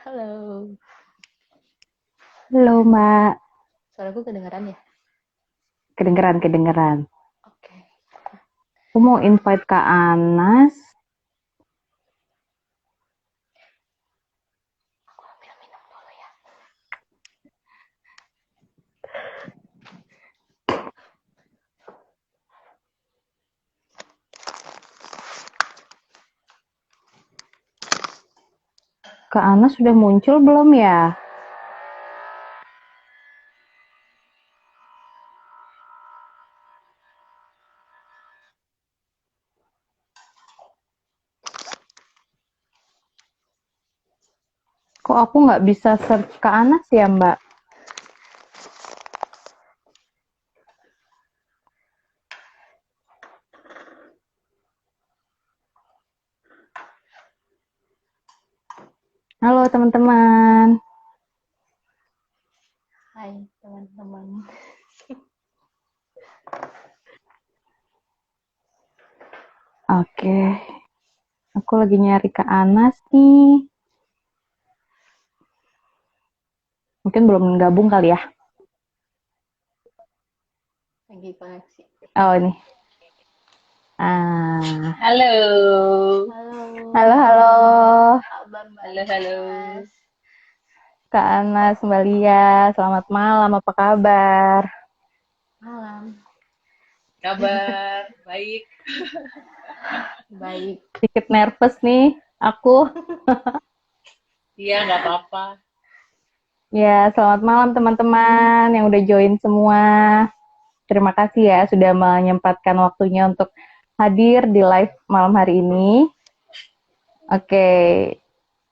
Halo, Halo Mbak, suaraku kedengaran ya? kedengeran. Oke, Aku mau invite Kak Anas. aku ambil minum dulu ya. Kak Anas sudah muncul belum ya? Kok aku nggak bisa search Kak Anas ya Mbak? Halo teman-teman. Hai teman-teman. Oke, aku lagi nyari Kak Anas nih. Mungkin belum gabung kali ya? Lagi koneksi. Oh ini. Ah, Halo. Halo, halo. apa kabar Mbak Halo, halo. Nas? Kak Anas, Mbak Lia. Selamat malam, apa kabar? Malam. Kabar baik. Baik. Sedikit nervous nih, aku. Iya, nggak apa-apa. Ya, selamat malam teman-teman yang udah join semua. Terima kasih ya sudah menyempatkan waktunya untuk hadir di live malam hari ini. Oke,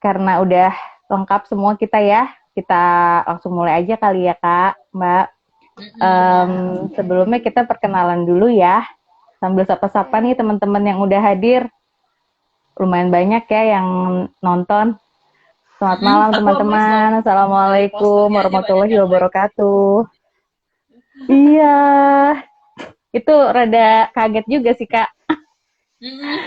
karena udah lengkap semua kita ya, kita langsung mulai aja kali ya Kak, Mbak. Ya, oke. Sebelumnya kita perkenalan dulu ya, sambil sapa-sapa nih Oke. teman-teman yang udah hadir. Lumayan banyak ya yang nonton. Selamat malam Aku amazed loh. teman-teman. Dari Assalamualaikum posternya aja banyak warahmatullahi yang like. wabarakatuh. Iya, itu rada kaget juga sih Kak. Mm-mm.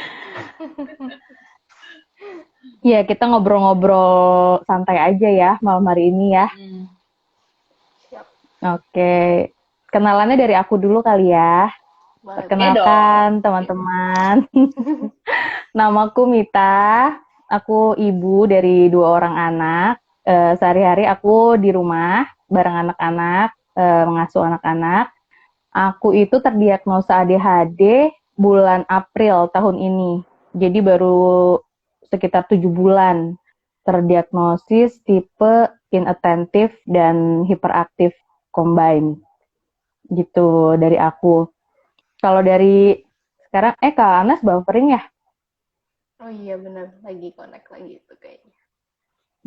Iya, kita ngobrol-ngobrol santai aja ya malam hari ini ya. Mm. Siap. Oke, kenalannya dari aku dulu kali ya. Boleh, boleh. Dong. Perkenalkan teman-teman, namaku Mita. Aku ibu dari 2 orang anak. Sehari-hari aku di rumah bareng anak-anak, mengasuh anak-anak. Aku itu terdiagnosa ADHD bulan April tahun ini. Jadi baru sekitar 7 bulan terdiagnosis tipe inattentive dan hiperaktif combine. Gitu dari aku. Kalau dari sekarang, Kak Anas buffering ya? Oh iya bener, lagi connect lagi itu kayaknya.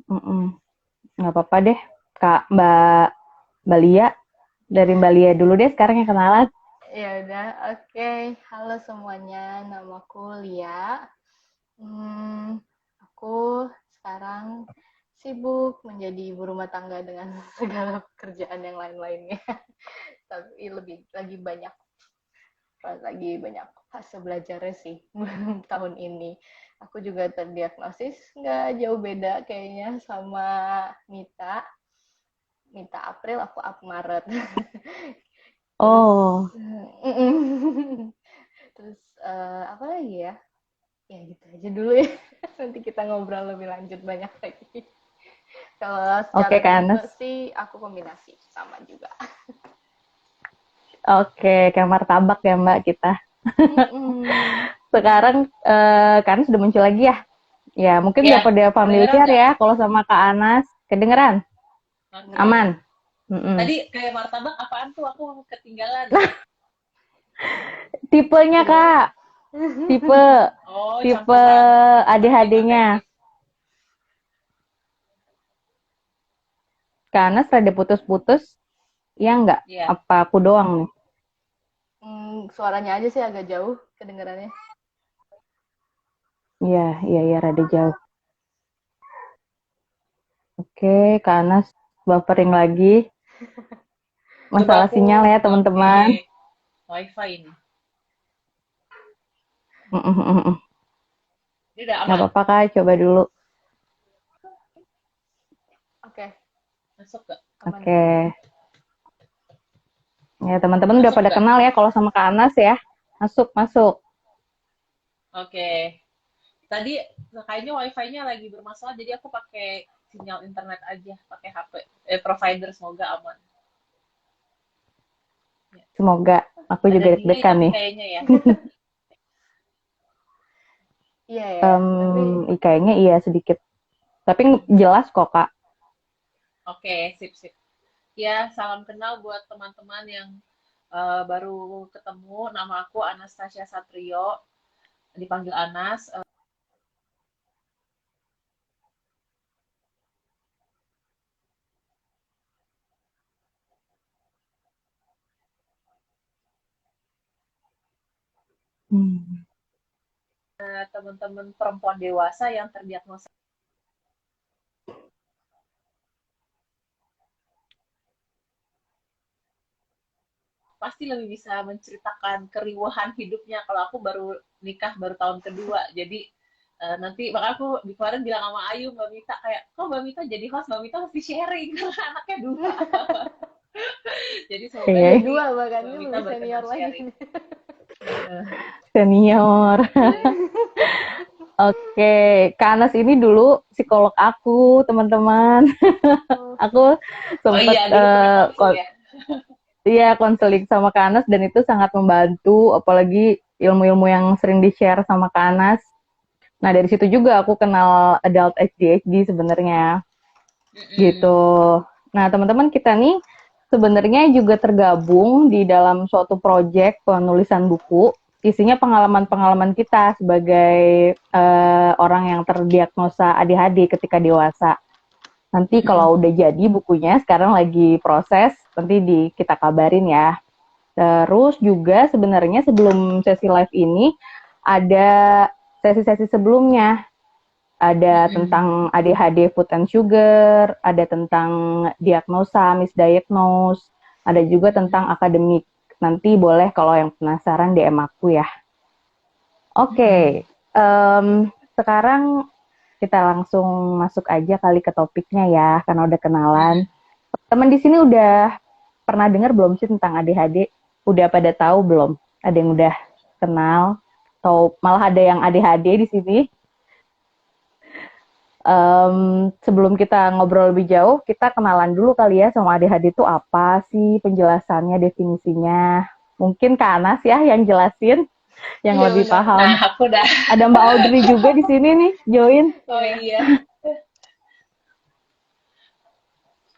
Mm-mm. Nggak apa-apa deh. Kak Mbak Lia, dari Mbak Lia dulu deh sekarang yang kenalan. Ya udah, oke. Halo semuanya, namaku Lia. Hmm, aku sekarang sibuk menjadi ibu rumah tangga dengan segala pekerjaan yang lain-lainnya. Tapi lagi banyak fase belajarnya sih tahun ini. Aku juga terdiagnosis nggak jauh beda kayaknya sama Mita. Mita April, aku Maret. Terus, Oh, terus apa lagi ya? Ya gitu aja dulu ya. Nanti kita ngobrol lebih lanjut banyak lagi. Kalau oke secara Kak tipe Anas. sih aku kombinasi sama juga. Oke, kayak martabak ya Mbak kita. Mm-mm. Sekarang Kak Anas sudah muncul lagi ya? Ya, mungkin Ya, udah pada kedengeran familiar nggak? ya kalau sama Kak Anas. Kedengeran? Oke. Aman? Mm-mm. Tadi kayak martabak apaan tuh? Aku ketinggalan. Tipenya Tuh. Kak, tipe Oh, tipe campuran. Campuran ADHD-nya. hipertentif. Kak Anas rada putus-putus, ya nggak? Iya. Apa aku doang nih? Suaranya aja sih agak jauh kedengarannya. Iya, iya, iya, rada jauh. Oke, Kak Anas buffering lagi. Coba Masalah aku sinyal ya teman-teman. pakai wifi ini. Mm-mm-mm. Ini udah Nggak aman. apa-apa Kak, coba dulu. Masuk gak? Aman. Oke. Ya, teman-teman udah Masuk pada nggak? kenal ya kalau sama Kak Anas ya. Masuk, masuk. Oke. Tadi kayaknya wifi-nya lagi bermasalah, jadi aku pakai sinyal internet aja, pakai HP. Provider, semoga aman. Ya. Semoga. Aku Ada juga delay deg-degan tapi nih. kayaknya ya. Iya ya, tapi Kayaknya iya sedikit. Tapi jelas kok, Kak. Oke, sip-sip. Ya, salam kenal buat teman-teman yang baru ketemu. Nama aku Anastasia Satrio, dipanggil Anas. Hmm. Teman-teman perempuan dewasa yang terdiagnosa pasti lebih bisa menceritakan keriuhan hidupnya. Kalau aku baru nikah baru tahun kedua, jadi nanti makanya aku di kemarin bilang sama Ayu, Mbak Mita, kayak kok Mbak Mita jadi host, Mbak Mita mesti sharing karena anaknya dua. Jadi semoga Iya, ada nanti dua bahkan Mbak ini Mita lebih berkenan senior lagi. sharing. Uh, senior. Oke, Kak Anas ini dulu psikolog aku, teman-teman. Oh, Aku oh sempet iya, dulu pernah konsul ya. iya konseling sama Kak Anas dan itu sangat membantu, apalagi ilmu-ilmu yang sering di-share sama Kak Anas. Nah, dari situ juga aku kenal adult ADHD sebenarnya, gitu. Nah, teman-teman kita nih sebenarnya juga tergabung di dalam suatu proyek penulisan buku. Isinya pengalaman-pengalaman kita sebagai orang yang terdiagnosa ADHD ketika dewasa. Nanti kalau udah jadi bukunya, sekarang lagi proses, nanti kita kabarin ya. Terus juga sebenarnya sebelum sesi live ini, ada sesi-sesi sebelumnya. Ada tentang ADHD food and sugar, ada tentang diagnosa, misdiagnose, ada juga tentang akademik. Nanti boleh kalau yang penasaran DM aku ya. Oke, sekarang kita langsung masuk aja kali ke topiknya ya, karena udah kenalan. Teman di sini udah pernah dengar belum sih tentang ADHD? Udah pada tahu belum? Ada yang udah kenal? Atau malah ada yang ADHD di sini? Sebelum kita ngobrol lebih jauh, kita kenalan dulu kali ya sama ADHD itu apa sih penjelasannya, definisinya. Mungkin Kak Anas ya yang jelasin, yang iya lebih benar. paham. Nah, aku udah. Ada Mbak Audrey juga di sini nih, join. Oh Iya. iya.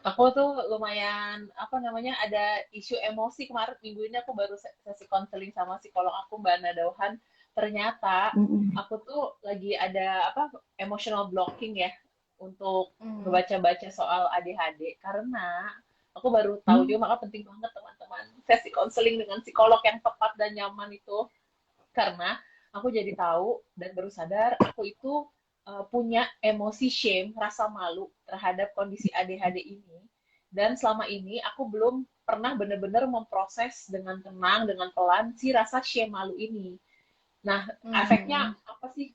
Aku tuh lumayan apa namanya ada isu emosi kemarin minggu ini aku baru sesi konseling sama psikolog aku Mbak Nadauhan. Ternyata aku tuh lagi ada apa emotional blocking ya untuk ngebaca-baca soal ADHD karena aku baru tahu juga, maka penting banget teman-teman sesi konseling dengan psikolog yang tepat dan nyaman itu, karena aku jadi tahu dan baru sadar aku itu punya emosi shame, rasa malu terhadap kondisi ADHD ini. Dan selama ini aku belum pernah benar-benar memproses dengan tenang, dengan pelan si rasa shame malu ini. Nah, efeknya apa sih?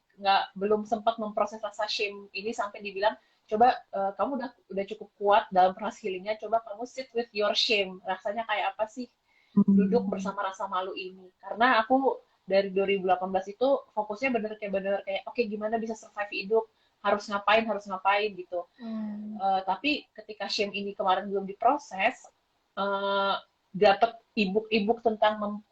Belum sempat memproses rasa shame ini sampai dibilang, coba kamu udah cukup kuat dalam proses healingnya, coba kamu sit with your shame. Rasanya kayak apa sih duduk bersama rasa malu ini? Karena aku dari 2018 itu fokusnya bener kayak oke, gimana bisa survive hidup, harus ngapain gitu. Tapi ketika shame ini kemarin belum diproses, uh, dapat ebook tentang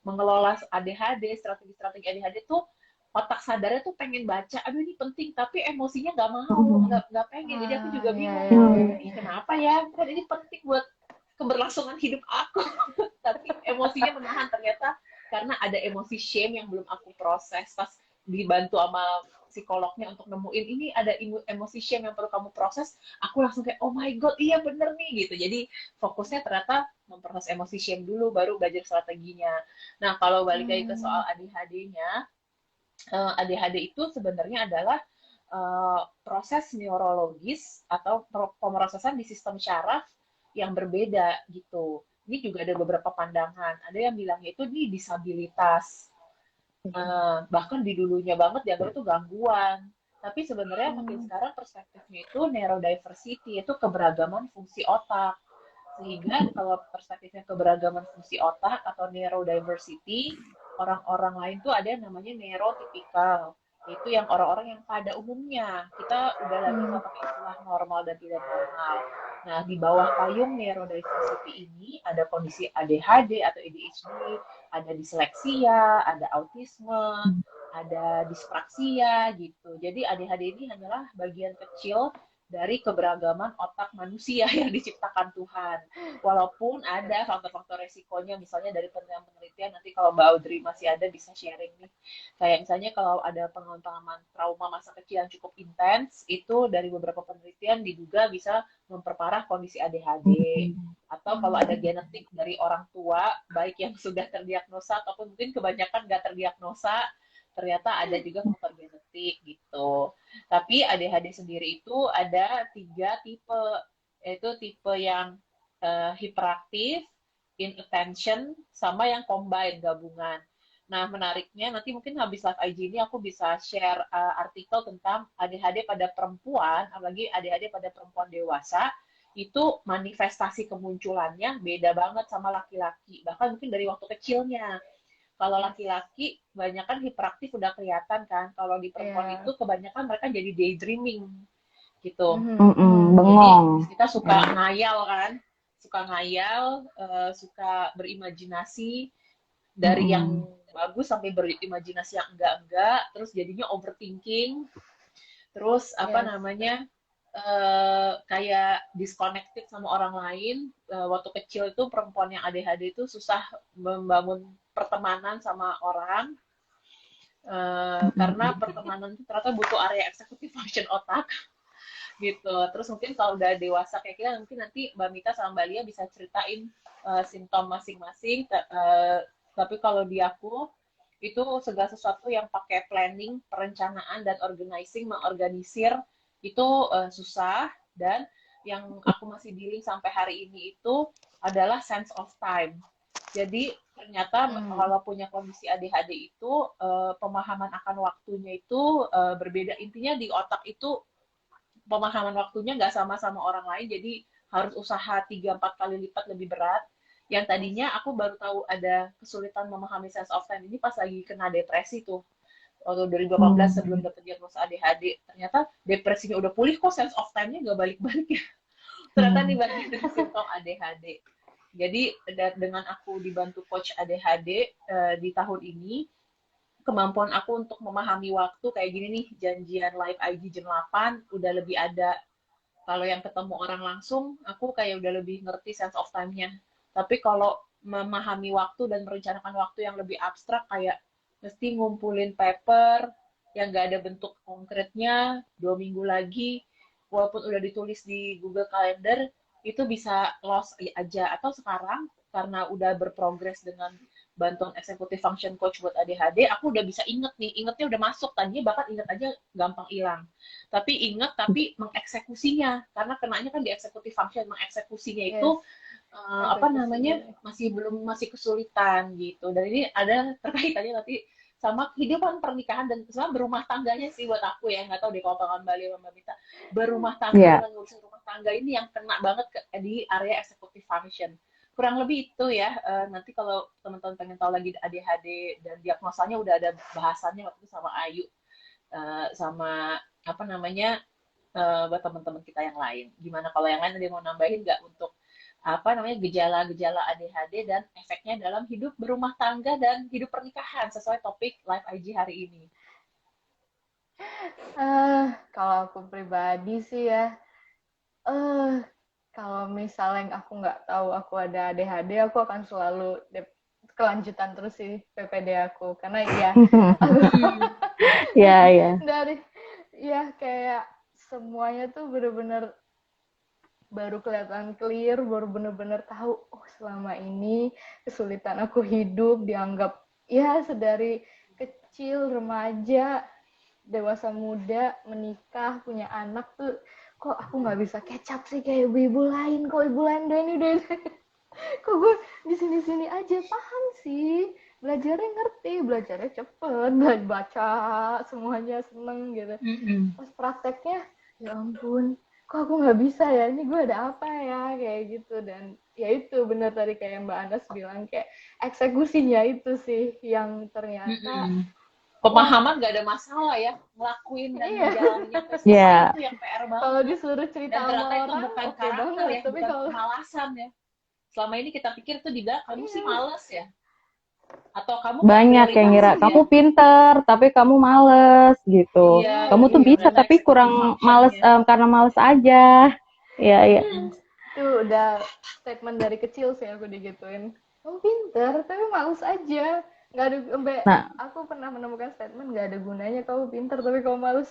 mengelola ADHD, strategi-strategi ADHD tuh otak sadarnya tuh pengen baca, aduh ini penting, tapi emosinya nggak mau, nggak pengen. Jadi aku juga bingung, ini kenapa ya? Kan ini penting buat keberlangsungan hidup aku, tapi emosinya menahan ternyata karena ada emosi shame yang belum aku proses. Pas dibantu sama psikolognya untuk nemuin ini ada emosi shame yang perlu kamu proses, aku langsung kayak oh my god iya bener nih gitu. Jadi fokusnya ternyata memproses emosi shame dulu baru belajar strateginya. Nah kalau balik lagi ke soal ADHD-nya, ADHD itu sebenarnya adalah proses neurologis atau pemrosesan di sistem syaraf yang berbeda gitu. Ini juga ada beberapa pandangan. Ada yang bilangnya itu di disabilitas. Bahkan di dulunya banget dianggap itu gangguan. Tapi sebenarnya makin sekarang perspektifnya itu neurodiversity, itu keberagaman fungsi otak. Sehingga kalau perspektifnya keberagaman fungsi otak atau neurodiversity, orang-orang lain tuh ada yang namanya neurotipikal, yaitu yang orang-orang yang pada umumnya kita udah lagi nggak pakai istilah normal dan tidak normal. Nah, di bawah payung neurodiversity ini ada kondisi ADHD atau ADHD, ada disleksia, ada autisme, ada dispraksia gitu. Jadi ADHD ini hanyalah bagian kecil dari keberagaman otak manusia yang diciptakan Tuhan. Walaupun ada faktor-faktor resikonya, misalnya dari penelitian nanti kalau Mbak Audrey masih ada bisa sharing nih. Kayak misalnya kalau ada pengalaman trauma masa kecil yang cukup intens, itu dari beberapa penelitian diduga bisa memperparah kondisi ADHD. Atau kalau ada genetik dari orang tua, baik yang sudah terdiagnosa ataupun mungkin kebanyakan nggak terdiagnosa, ternyata ada juga faktor genetik gitu. Tapi ADHD sendiri itu ada 3 tipe, yaitu tipe yang hiperaktif, inattention, sama yang combine, gabungan. Nah, menariknya nanti mungkin habis live IG ini aku bisa share artikel tentang ADHD pada perempuan, apalagi ADHD pada perempuan dewasa, itu manifestasi kemunculannya beda banget sama laki-laki, bahkan mungkin dari waktu kecilnya. Kalau laki-laki banyak kan hiperaktif udah kelihatan kan. Kalau di perempuan itu kebanyakan mereka jadi daydreaming gitu. Bengong. Jadi kita suka ngayal kan, suka berimajinasi dari yang bagus sampai berimajinasi yang enggak, terus jadinya overthinking, terus kayak disconnected sama orang lain. Waktu kecil itu perempuan yang ADHD itu susah membangun pertemanan sama orang, karena pertemanan itu ternyata butuh area executive function otak gitu. Terus mungkin kalau udah dewasa kayak kita, mungkin nanti Mbak Mita sama Mbak Lia bisa ceritain simptom masing-masing. Tapi kalau di aku itu segala sesuatu yang pakai planning, perencanaan, dan organizing, mengorganisir itu susah. Dan yang aku masih dealing sampai hari ini itu adalah sense of time. Jadi ternyata kalau punya kondisi ADHD itu pemahaman akan waktunya itu berbeda. Intinya di otak itu pemahaman waktunya nggak sama-sama orang lain, jadi harus usaha 3-4 kali lipat lebih berat. Yang tadinya aku baru tahu ada kesulitan memahami sense of time ini pas lagi kena depresi tuh. Waktu 2018 sebelum dapat diagnosa ADHD, ternyata depresinya udah pulih kok sense of time-nya nggak balik-balik ya. Ternyata ini bagian dari simptom ADHD. Jadi dengan aku dibantu coach ADHD di tahun ini, kemampuan aku untuk memahami waktu kayak gini nih, janjian live IG jam 8 udah lebih ada. Kalau yang ketemu orang langsung, aku kayak udah lebih ngerti sense of time-nya. Tapi kalau memahami waktu dan merencanakan waktu yang lebih abstrak, kayak mesti ngumpulin paper yang nggak ada bentuk konkretnya 2 minggu lagi, walaupun udah ditulis di Google Calendar, itu bisa lost aja. Atau sekarang, karena udah berprogres dengan bantuan executive function coach buat ADHD, aku udah bisa ingetnya udah masuk. Tadinya bahkan inget aja gampang hilang. Tapi inget, tapi mengeksekusinya, karena kenanya kan di executive function, mengeksekusinya itu masih kesulitan gitu. Dan ini ada terkaitannya nanti sama kehidupan pernikahan dan sama berumah tangganya sih buat aku ya. Nggak tahu deh kalau Bang Bali sama Mbak Mita, berumah tangga dan ngurusin rumah tangga ini yang kena banget di area executive function. Kurang lebih itu ya. Nanti kalau teman-teman pengen tahu lagi ADHD dan diagnosanya udah ada bahasannya waktu itu sama Ayu, sama buat teman-teman kita yang lain. Gimana kalau yang lain ada yang mau nambahin nggak untuk gejala-gejala ADHD dan efeknya dalam hidup berumah tangga dan hidup pernikahan sesuai topik live IG hari ini? Kalau aku pribadi sih ya, kalau misalnya aku nggak tahu aku ada ADHD, aku akan selalu kelanjutan terus sih PPD aku, karena dari kayak semuanya tuh bener-bener baru kelihatan clear, baru bener-bener tahu, oh selama ini kesulitan aku hidup dianggap sedari kecil, remaja, dewasa muda, menikah, punya anak tuh, kok aku nggak bisa kecap sih kayak ibu-ibu lain, kok ibu lain udah ini kok gue di sini-sini aja. Paham sih, belajarnya cepet, baca semuanya seneng gitu. Pas prakteknya, ya ampun, kok aku nggak bisa ya, ini gue ada apa ya, kayak gitu. Dan ya itu benar tadi kayak Mbak Anas bilang, kayak eksekusinya itu sih yang ternyata wah, Pemahaman nggak ada masalah ya, ngelakuin dan iya. ngejalaninnya sampai selesai Ya, itu yang PR Kalau banget. disuruh cerita Dan sama ternyata itu orang, bukan oke karakter banget. ya, Tapi bukan kalau kemalasan ya. Selama ini kita pikir tuh dibilang kamu sih iya, males ya, atau kamu nggak banyak yang ngira prioritasin ya. kamu pinter tapi kamu males gitu. Iya, Kamu tuh iya bisa gimana tapi executive kurang males functionnya. karena males aja. Iya, iya. itu udah statement dari kecil sih aku digituin. Kamu pinter, tapi males aja. Nggak ada, sampai Nah, aku pernah menemukan statement nggak ada gunanya kamu pinter tapi kamu males.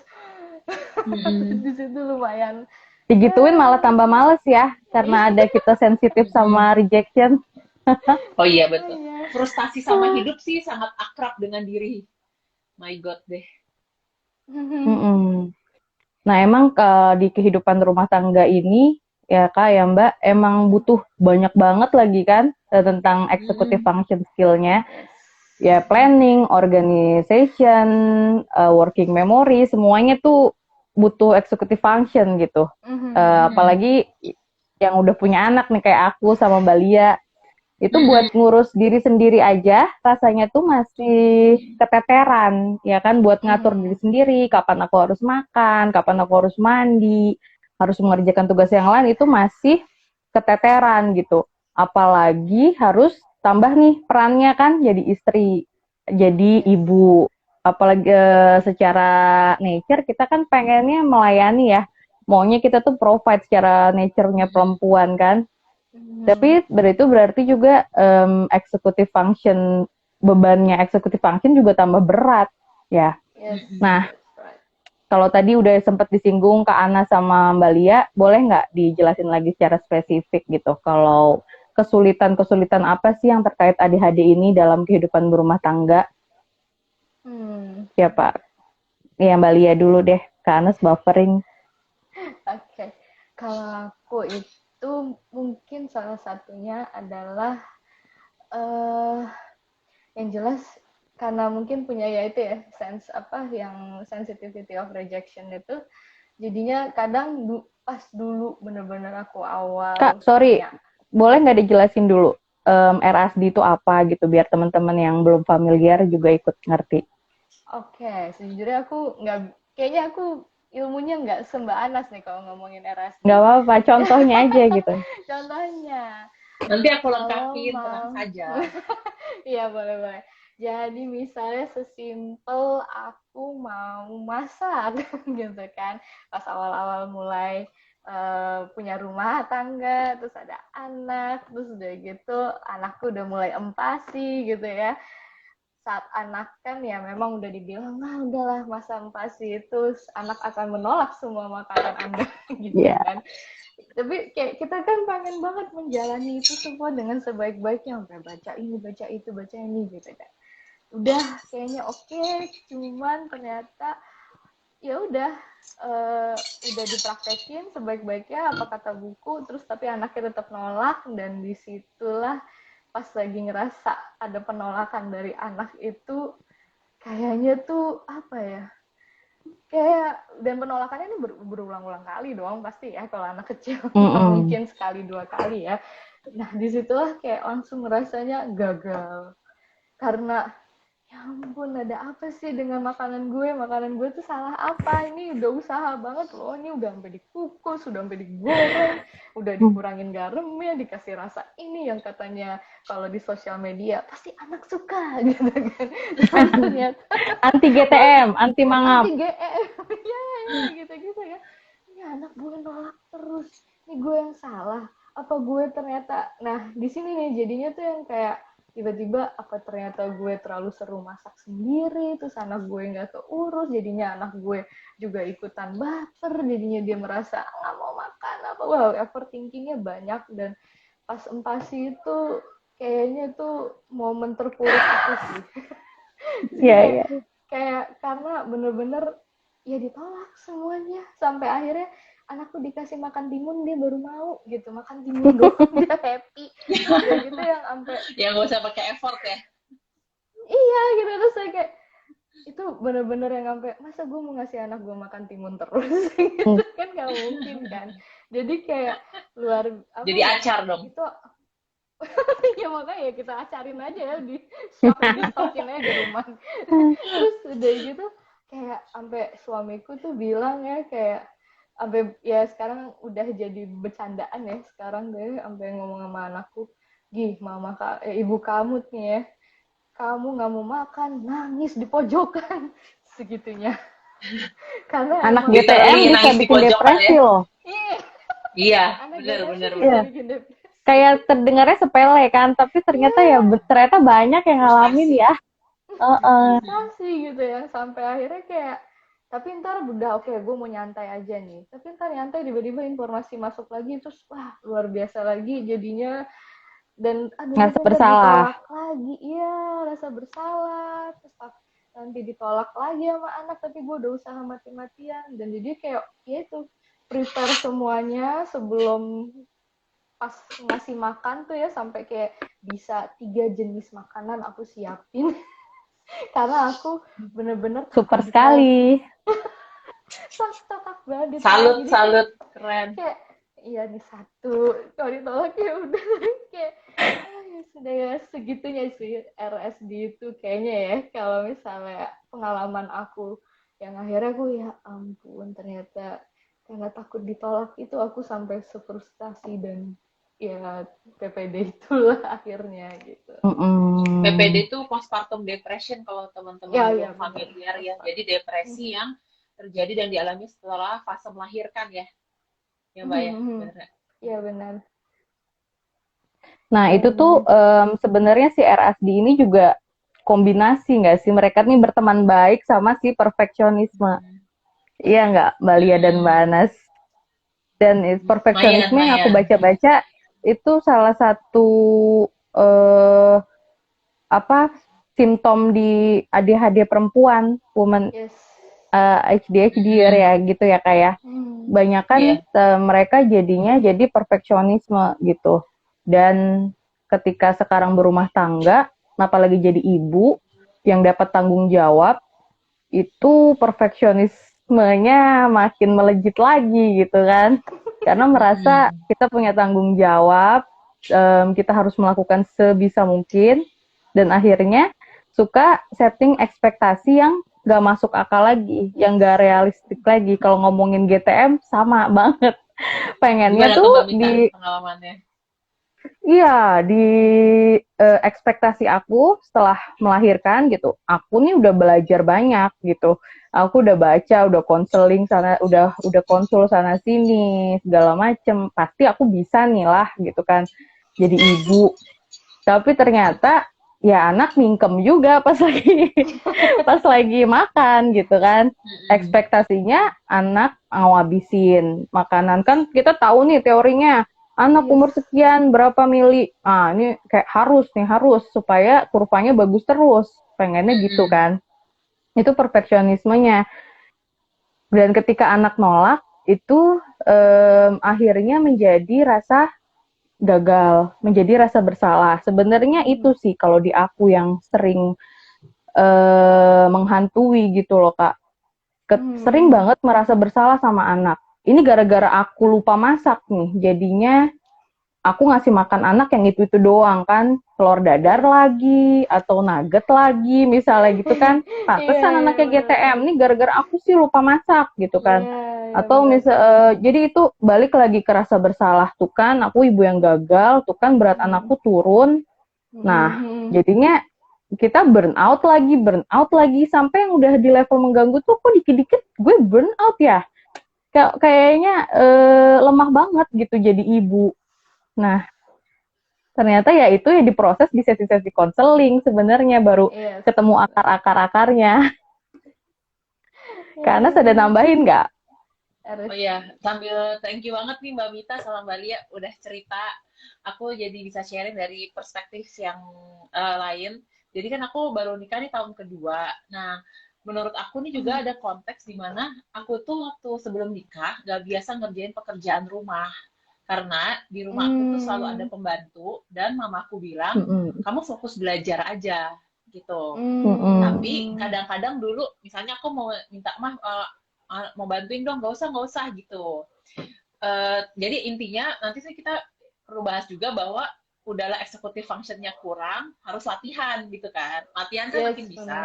Di situ lumayan. digituin Ya, malah tambah males ya karena iya. ada kita sensitif sama rejection. Oh iya Oh betul. iya. Frustasi sama hidup sih sangat akrab dengan diri. My God deh. Mm-mm. Nah, emang di kehidupan rumah tangga ini, ya Kak, ya Mbak, emang butuh banyak banget lagi kan tentang executive function skill-nya. Yes. Ya, planning, organization, working memory, semuanya tuh butuh executive function gitu. Apalagi yang udah punya anak nih kayak aku sama Mbak Lia, itu buat ngurus diri sendiri aja rasanya tuh masih keteteran ya kan, buat ngatur diri sendiri kapan aku harus makan, kapan aku harus mandi, harus mengerjakan tugas yang lain itu masih keteteran gitu, apalagi harus tambah nih perannya kan jadi istri, jadi Yes. ibu, apalagi secara nature kita kan pengennya melayani ya, maunya kita tuh provide secara nature-nya perempuan kan. Tapi berarti juga executive function, bebannya executive function juga tambah berat ya. Yes. Nah, That's right. kalau tadi udah sempat disinggung Kak Ana sama Mbak Lia, boleh nggak dijelasin lagi secara spesifik gitu? Kalau kesulitan-kesulitan apa sih yang terkait ADHD ini dalam kehidupan berumah tangga? Ya Pak, ya Mbak Lia dulu deh, Kak Anas buffering. Oke. Kalau aku itu mungkin salah satunya adalah eh yang jelas karena mungkin punya ya itu ya sense apa yang sensitivity of rejection itu, jadinya kadang pas dulu bener-bener aku awal Kak, sorry, punya. boleh nggak dijelasin dulu RASD itu apa gitu, biar teman-teman yang belum familiar juga ikut ngerti. Oke, sejujurnya aku nggak, kayaknya aku ilmunya nggak sembah Anas nih kalau ngomongin Nggak RSD. apa-apa, contohnya aja gitu. Contohnya, Nanti aku kalau lengkapin, tenang mau, saja. iya boleh-boleh. Jadi misalnya sesimpel aku mau masak gitu kan, pas awal-awal mulai punya rumah tangga, terus ada anak, terus udah gitu anakku udah mulai empati gitu ya. Saat anak kan ya memang udah dibilang, nah udahlah masa empati itu anak akan menolak semua makanan Anda gitu Iya. kan. Tapi kayak kita kan pengen banget menjalani itu semua dengan sebaik-baiknya, sampai baca ini baca itu baca ini gitu kan, udah kayaknya oke, cuman ternyata ya udah dipraktekin sebaik-baiknya apa kata buku, terus tapi anaknya tetap nolak. Dan disitulah pas lagi ngerasa ada penolakan dari anak itu, kayaknya tuh apa ya, kayak, dan penolakannya ini berulang-ulang kali doang pasti ya kalau anak kecil. Nggak mungkin sekali dua kali ya. Nah disitulah kayak langsung ngerasanya gagal, karena ya ampun ada apa sih dengan makanan gue tuh salah apa, ini udah usaha banget loh, ini udah sampai dikukus, udah sampai digoreng, udah dikurangin garamnya, dikasih rasa ini yang katanya kalau di sosial media pasti anak suka gitu kan. Ternyata Anti GTM, anti mangap. anti GM. Ya gitu-gitu ya, ini anak gue nolak terus, ini gue yang salah apa gue ternyata. Nah di sini nih jadinya tuh yang kayak tiba-tiba apa ternyata gue terlalu seru masak sendiri, terus anak gue nggak keurus, jadinya anak gue juga ikutan baper, jadinya dia merasa nggak mau makan apa, wow overthinkingnya banyak. Dan pas empasi itu kayaknya tuh momen terpuruk aku sih. Jadi Iya, kayak iya. kayak karena bener-bener ya ditolak semuanya, sampai akhirnya anakku dikasih makan timun dia baru mau gitu, makan timun doang dia happy. Udah gitu yang sampai Ya nggak usah pakai effort ya. iya gitu. Terus saya kayak itu bener-bener yang sampai masa gue mau ngasih anak gue makan timun terus gitu kan nggak mungkin kan. Jadi kayak luar apa Jadi ya acar dong. itu ya makanya ya kita acarin aja ya di stokin aja di rumah. Terus udah gitu kayak sampai suamiku tuh bilang ya kayak sampai ya sekarang udah jadi bercandaan ya sekarang deh sampai ngomong sama anakku, gih mama ibu kamu nih ya, kamu nggak mau makan nangis di pojokan segitunya. Karena Anak emang GTM Literally bisa nangis di bikin pojokan depresi ya. loh. iya Iya, anak benar GTM benar tuh bisa Iya. benar. bikin depresi. Kayak terdengarnya sepele kan, tapi ternyata ya Iya, ternyata banyak yang ngalamin Frustasi. ya. Heeh. frustasi gitu ya sampai akhirnya kayak tapi ntar udah oke gue mau nyantai aja nih, tapi ntar nyantai tiba-tiba informasi masuk lagi terus wah luar biasa lagi jadinya. Dan aduh Nggak nanti ntar bersalah. ditolak lagi, iya rasa bersalah, terus nanti ditolak lagi sama anak tapi gue udah usaha mati-matian. Dan jadi kayak ya itu prepare semuanya sebelum pas ngasih makan tuh ya sampai kayak bisa 3 jenis makanan aku siapin karena aku bener-bener Super takut ditolak, sekali. takut banget ditolak. Salut, Jadi kayak salut, keren. kayak iya nih satu kalau ditolak ya udah kayak ya sudah ya segitunya sih RSD itu kayaknya ya kalau misalnya pengalaman aku yang akhirnya aku ya ampun ternyata karena takut ditolak itu aku sampai sefrustasi dan ya PPD itulah akhirnya gitu. PPD Mm-mm. itu postpartum depression kalau teman-teman Ya belum ya benar familiar ya. pas. Jadi depresi yang terjadi dan dialami setelah fase melahirkan ya. Ya Mbak ya, benar. Ya benar. Nah, itu tuh Dan sebenarnya si RSD ini juga kombinasi nggak sih? Mereka nih berteman baik sama si perfeksionisme. Iya nggak, Mbak Lia dan Mbak Anas? Dan Mayan, perfeksionisme yang aku Mayan. baca-baca itu salah satu eh, apa simptom di ADHD perempuan, woman yes. ADHD ya gitu ya kayak. Banyak kan Iya. mereka jadinya jadi perfeksionisme gitu. Dan ketika sekarang berumah tangga, apalagi jadi ibu yang dapat tanggung jawab, itu perfeksionismenya makin melejit lagi gitu kan. Karena merasa kita punya tanggung jawab, kita harus melakukan sebisa mungkin, dan akhirnya suka setting ekspektasi yang gak masuk akal lagi, yang gak realistik lagi. Kalau ngomongin GTM sama banget. Pengennya Gimana tuh Mbak tuh Mita pengalamannya? iya di ekspektasi aku setelah melahirkan gitu. Aku nih udah belajar banyak gitu. Aku udah baca, udah konseling sana, udah konsul sana sini segala macem. Pasti aku bisa nih lah gitu kan. Jadi ibu. Tapi ternyata ya anak mingkem juga pas lagi pas lagi makan gitu kan. Ekspektasinya anak ngabisin makanan kan kita tahu nih teorinya anak umur sekian berapa mili. Ah, ini kayak harus supaya kurvanya bagus terus. Pengennya gitu kan. Itu perfeksionismenya. Dan ketika anak nolak itu akhirnya menjadi rasa gagal, menjadi rasa bersalah. Sebenarnya itu sih kalau di aku yang sering menghantui gitu loh Kak. Sering banget merasa bersalah sama anak. Ini gara-gara aku lupa masak nih. Jadinya aku ngasih makan anak yang itu doang kan. Telur dadar lagi atau nugget lagi misalnya gitu kan. Pantesan anaknya GTM. Nih gara-gara aku sih lupa masak gitu kan. Atau jadi itu balik lagi ke rasa bersalah tuh kan, aku ibu yang gagal, tuh kan berat anakku turun. Nah, jadinya kita burn out lagi sampai yang udah di level mengganggu tuh kok dikit-dikit gue burn out ya. Kayaknya lemah banget gitu jadi ibu. Nah, ternyata ya itu ya diproses di sesi-sesi konseling sebenarnya baru ketemu akar-akarnya. Karena sudah nambahin nggak? Oh iya, sambil thank you banget nih Mbak Mita sama Mbak Lia udah cerita. Aku jadi bisa sharing dari perspektif yang lain. Jadi kan aku baru nikah nih tahun kedua. Nah, menurut aku nih juga ada konteks di mana aku tuh waktu sebelum nikah gak biasa ngerjain pekerjaan rumah. Karena di rumah aku tuh selalu ada pembantu dan mamaku bilang, kamu fokus belajar aja. gitu. Mm-mm. Tapi kadang-kadang dulu misalnya aku mau minta mau bantuin dong, nggak usah gitu. Jadi intinya nanti sih kita perlu bahas juga bahwa udahlah eksekutif functionnya kurang, harus latihan gitu kan. Latihan kan makin bisa.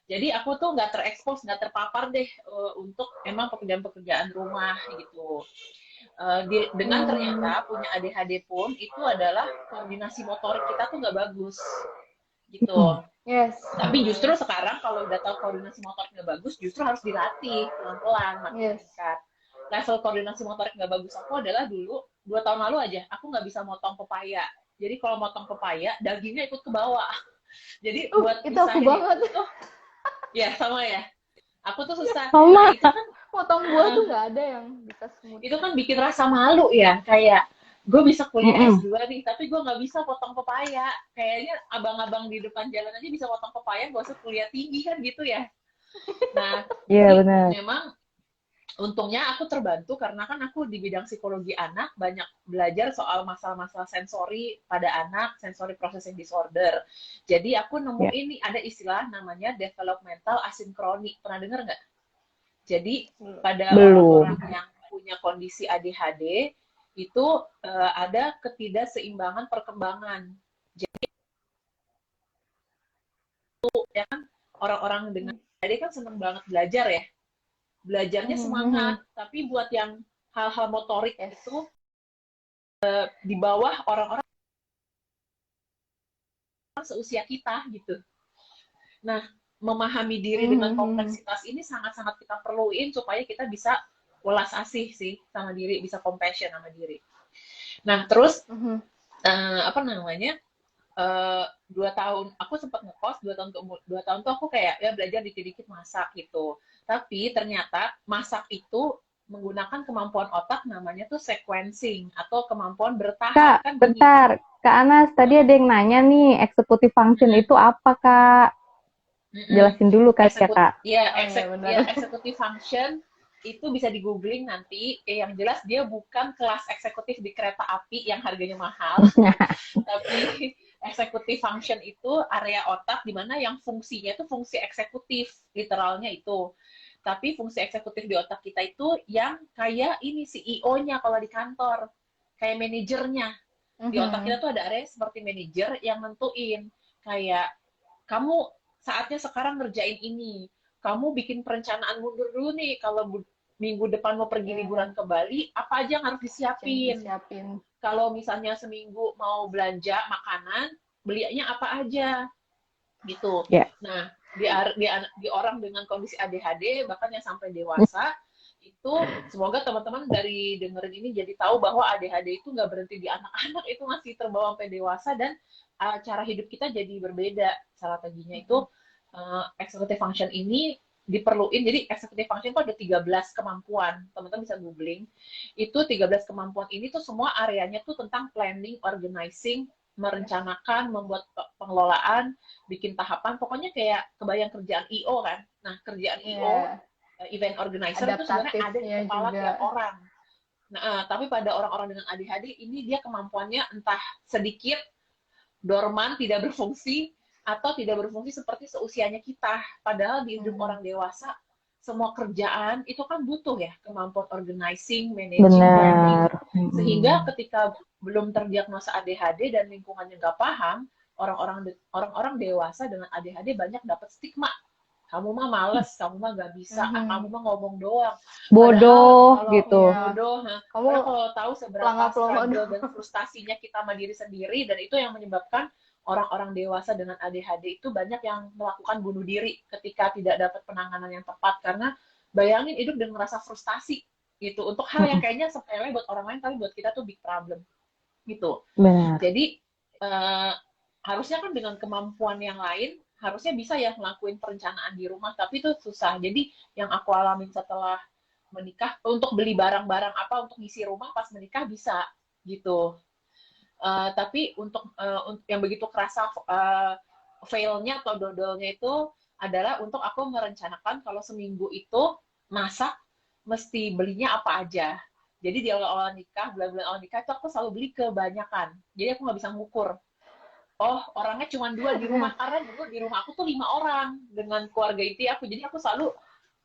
Jadi aku tuh nggak terekspos, nggak terpapar deh untuk emang pekerjaan-pekerjaan rumah gitu. Dengan ternyata punya ADHD pun itu adalah koordinasi motorik kita tuh nggak bagus gitu. Yes. Tapi justru sekarang kalau udah tahu koordinasi motorik nggak bagus, justru harus dilatih pelan-pelan makin meningkat. Level koordinasi motorik nggak bagus aku adalah dulu 2 tahun lalu aja aku nggak bisa motong pepaya. Jadi kalau motong pepaya dagingnya ikut ke bawah. Jadi buat itu aku banget. itu tuh ya sama ya. Aku tuh susah. Sama. Nah, itu kan potong buah tuh nggak ada yang bisa smooth. itu kan bikin rasa malu ya, kayak gue bisa kuliah S2 nih, tapi gue nggak bisa potong pepaya. Kayaknya abang-abang di depan jalan aja bisa potong pepaya, gak usah kuliah tinggi kan gitu ya. Nah, benar. memang untungnya aku terbantu karena kan aku di bidang psikologi anak banyak belajar soal masalah-masalah sensori pada anak, sensory processing disorder. Jadi aku nemu ini ada istilah namanya developmental asynchrony. Pernah dengar nggak? Jadi pada orang-orang yang punya kondisi ADHD itu ada ketidakseimbangan perkembangan. Jadi ya kan orang-orang dengan ADHD kan seneng banget belajar ya. Belajarnya semangat, tapi buat yang hal-hal motorik itu di bawah orang-orang seusia kita gitu. Nah, memahami diri dengan kompleksitas ini sangat-sangat kita perluin supaya kita bisa welas asih sih sama diri, bisa compassion sama diri. Nah, terus apa namanya? 2 tahun aku sempat ngekos 2 tahun tuh aku kayak ya belajar dikit-dikit masak gitu. Tapi ternyata masak itu menggunakan kemampuan otak namanya tuh sequencing atau kemampuan bertahap. Kak, kan bentar. Kak Anas, tadi ada yang nanya nih, executive function itu apa, Kak? Jelasin dulu Kak, Kak. Iya, executive function itu bisa di googling nanti. Yang jelas dia bukan kelas eksekutif di kereta api yang harganya mahal. Tapi executive function itu area otak di mana yang fungsinya itu fungsi eksekutif, literalnya itu. Tapi fungsi eksekutif di otak kita itu yang kayak ini CEO-nya kalau di kantor, kayak manajernya. Di otak kita tuh ada area seperti manajer yang nentuin kayak kamu saatnya sekarang ngerjain ini. Kamu bikin perencanaan mundur dulu nih kalau minggu depan mau pergi liburan ke Bali, apa aja yang harus disiapin. Kalau misalnya seminggu mau belanja makanan, belinya apa aja gitu. Nah, di orang dengan kondisi ADHD bahkan yang sampai dewasa itu semoga teman-teman dari dengerin ini jadi tahu bahwa ADHD itu nggak berhenti di anak-anak, itu masih terbawa sampai dewasa dan cara hidup kita jadi berbeda. Salah satunya itu executive function ini diperluin. Jadi executive function itu ada 13 kemampuan. Teman-teman bisa googling. Itu 13 kemampuan ini tuh semua areanya tuh tentang planning, organizing, merencanakan, membuat pengelolaan, bikin tahapan. Pokoknya kayak kebayang kerjaan IO kan. Nah, kerjaan IO, event organizer itu sebenarnya ada di kepala tiap orang. Nah, tapi pada orang-orang dengan ADHD ini dia kemampuannya entah sedikit, dorman, tidak berfungsi, atau tidak berfungsi seperti seusianya kita. Padahal di hidup orang dewasa, semua kerjaan itu kan butuh ya kemampuan organizing, managing, planning. Sehingga ketika belum terdiagnosa ADHD dan lingkungannya nggak paham, orang-orang dewasa dengan ADHD banyak dapat stigma. Kamu mah males, kamu mah nggak bisa, kamu mah ngomong doang. Bodoh gitu. Bodoh. Kamu kalau tahu seberapa struggle dan frustasinya kita sama diri sendiri, dan itu yang menyebabkan orang-orang dewasa dengan ADHD itu banyak yang melakukan bunuh diri ketika tidak dapat penanganan yang tepat, karena bayangin hidup dengan rasa frustasi gitu untuk hal yang kayaknya sepele buat orang lain tapi buat kita tuh big problem gitu. Jadi harusnya kan dengan kemampuan yang lain harusnya bisa ya ngelakuin perencanaan di rumah, tapi itu susah. Jadi yang aku alamin setelah menikah, untuk beli barang-barang apa untuk ngisi rumah pas menikah bisa gitu. Tapi untuk yang begitu kerasa failnya atau dodolnya itu adalah untuk aku merencanakan kalau seminggu itu masak mesti belinya apa aja. Jadi di awal-awal nikah, bulan-bulan awal nikah itu aku selalu beli kebanyakan. Jadi aku nggak bisa ngukur. oh orangnya cuma 2 di rumah, karena dulu di rumah aku tuh 5 orang dengan keluarga inti aku, jadi aku selalu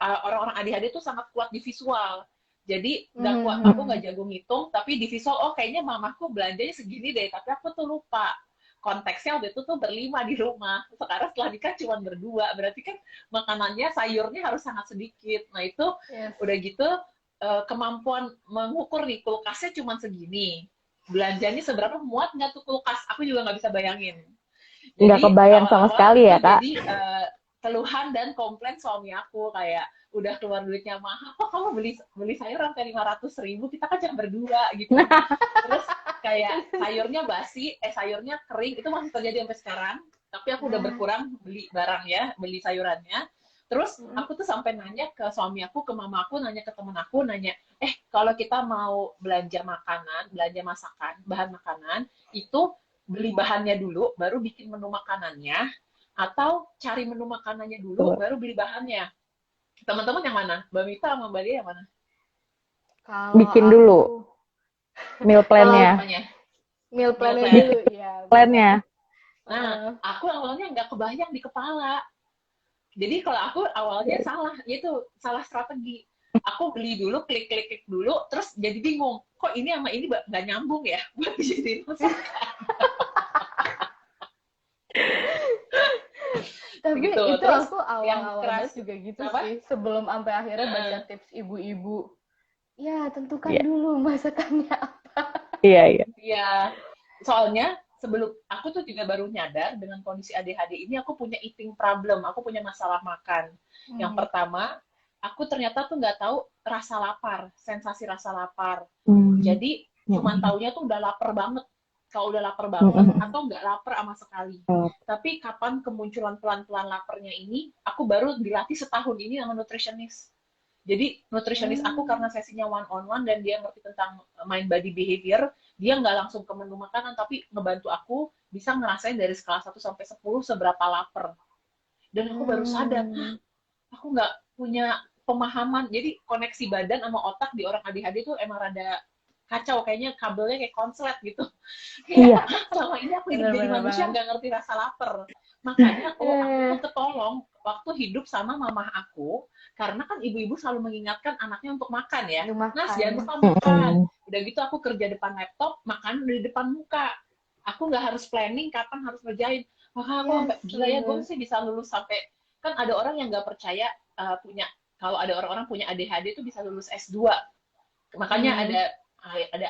orang-orang ADHD tuh sangat kuat di visual. Jadi nggak kuat, aku nggak jago ngitung, tapi di visual, oh kayaknya mamaku belanjanya segini deh, tapi aku tuh lupa. Konteksnya waktu itu tuh berlima di rumah. Sekarang setelah nikah cuma berdua, berarti kan makanannya, sayurnya harus sangat sedikit. Nah itu udah gitu kemampuan mengukur nih, kulkasnya cuma segini. Belanjanya seberapa, muat nggak tuh kulkas? Aku juga nggak bisa bayangin. Nggak kebayang sama sekali ya, Kak. Jadi keluhan dan komplain suami aku kayak, udah keluar duitnya mahal, kok kamu beli sayur sampai 500.000, kita kan cuma berdua gitu. Terus kayak sayurnya basi, sayurnya kering, itu masih terjadi sampai sekarang. Tapi aku udah berkurang beli barangnya, beli sayurannya. Terus aku tuh sampai nanya ke suami aku, ke mama aku, nanya ke temen aku, nanya, kalau kita mau belanja makanan, belanja masakan, bahan makanan, itu beli bahannya dulu, baru bikin menu makanannya, atau cari menu makanannya dulu, baru beli bahannya. Teman-teman yang mana? Mbak Mita sama Mbak Dia yang mana? Bikin dulu meal plan-nya. Meal plan-nya dulu, ya. Plan-nya. Nah, aku awalnya nggak kebayang di kepala. Jadi kalau aku awalnya salah, itu salah strategi. Aku beli dulu, klik dulu, terus jadi bingung. Kok ini sama ini nggak nyambung ya? Buat dijadiin masakan. Tapi gitu. itu Terus aku awal-awalnya juga gitu sih, sebelum sampai akhirnya baca tips ibu-ibu. Ya, tentukan dulu masakannya apa. Iya. Soalnya sebelum aku tuh juga baru nyadar dengan kondisi ADHD ini, aku punya eating problem, aku punya masalah makan. Yang pertama, aku ternyata tuh nggak tahu rasa lapar, sensasi rasa lapar. Jadi cuman taunya tuh udah lapar banget. Kalau udah lapar banget atau nggak lapar sama sekali. Tapi kapan kemunculan pelan-pelan laparnya ini, aku baru dilatih setahun ini sama nutritionist. Jadi nutritionist aku karena sesinya one-on-one dan dia ngerti tentang mind body behavior, dia nggak langsung ke menu makanan, tapi ngebantu aku bisa ngerasain dari skala 1 sampai 10 seberapa lapar. Dan aku baru sadar, aku nggak punya pemahaman. Jadi koneksi badan sama otak di orang ADHD itu emang rada kacau, kayaknya kabelnya kayak konslet gitu. Iya. Selama ini aku hidup jadi manusia nggak ngerti rasa lapar. Makanya aku tuh ketolong waktu hidup sama mamah aku, karena kan ibu-ibu selalu mengingatkan anaknya untuk makan ya. Nas, jangan lupa makan. Udah gitu aku kerja depan laptop, makan di depan muka. Aku nggak harus planning kapan harus ngerjain. Maka aku sampai gila ya, gue sih bisa lulus sampai, kan ada orang yang nggak percaya kalau ada orang-orang punya ADHD itu bisa lulus S2. Makanya ada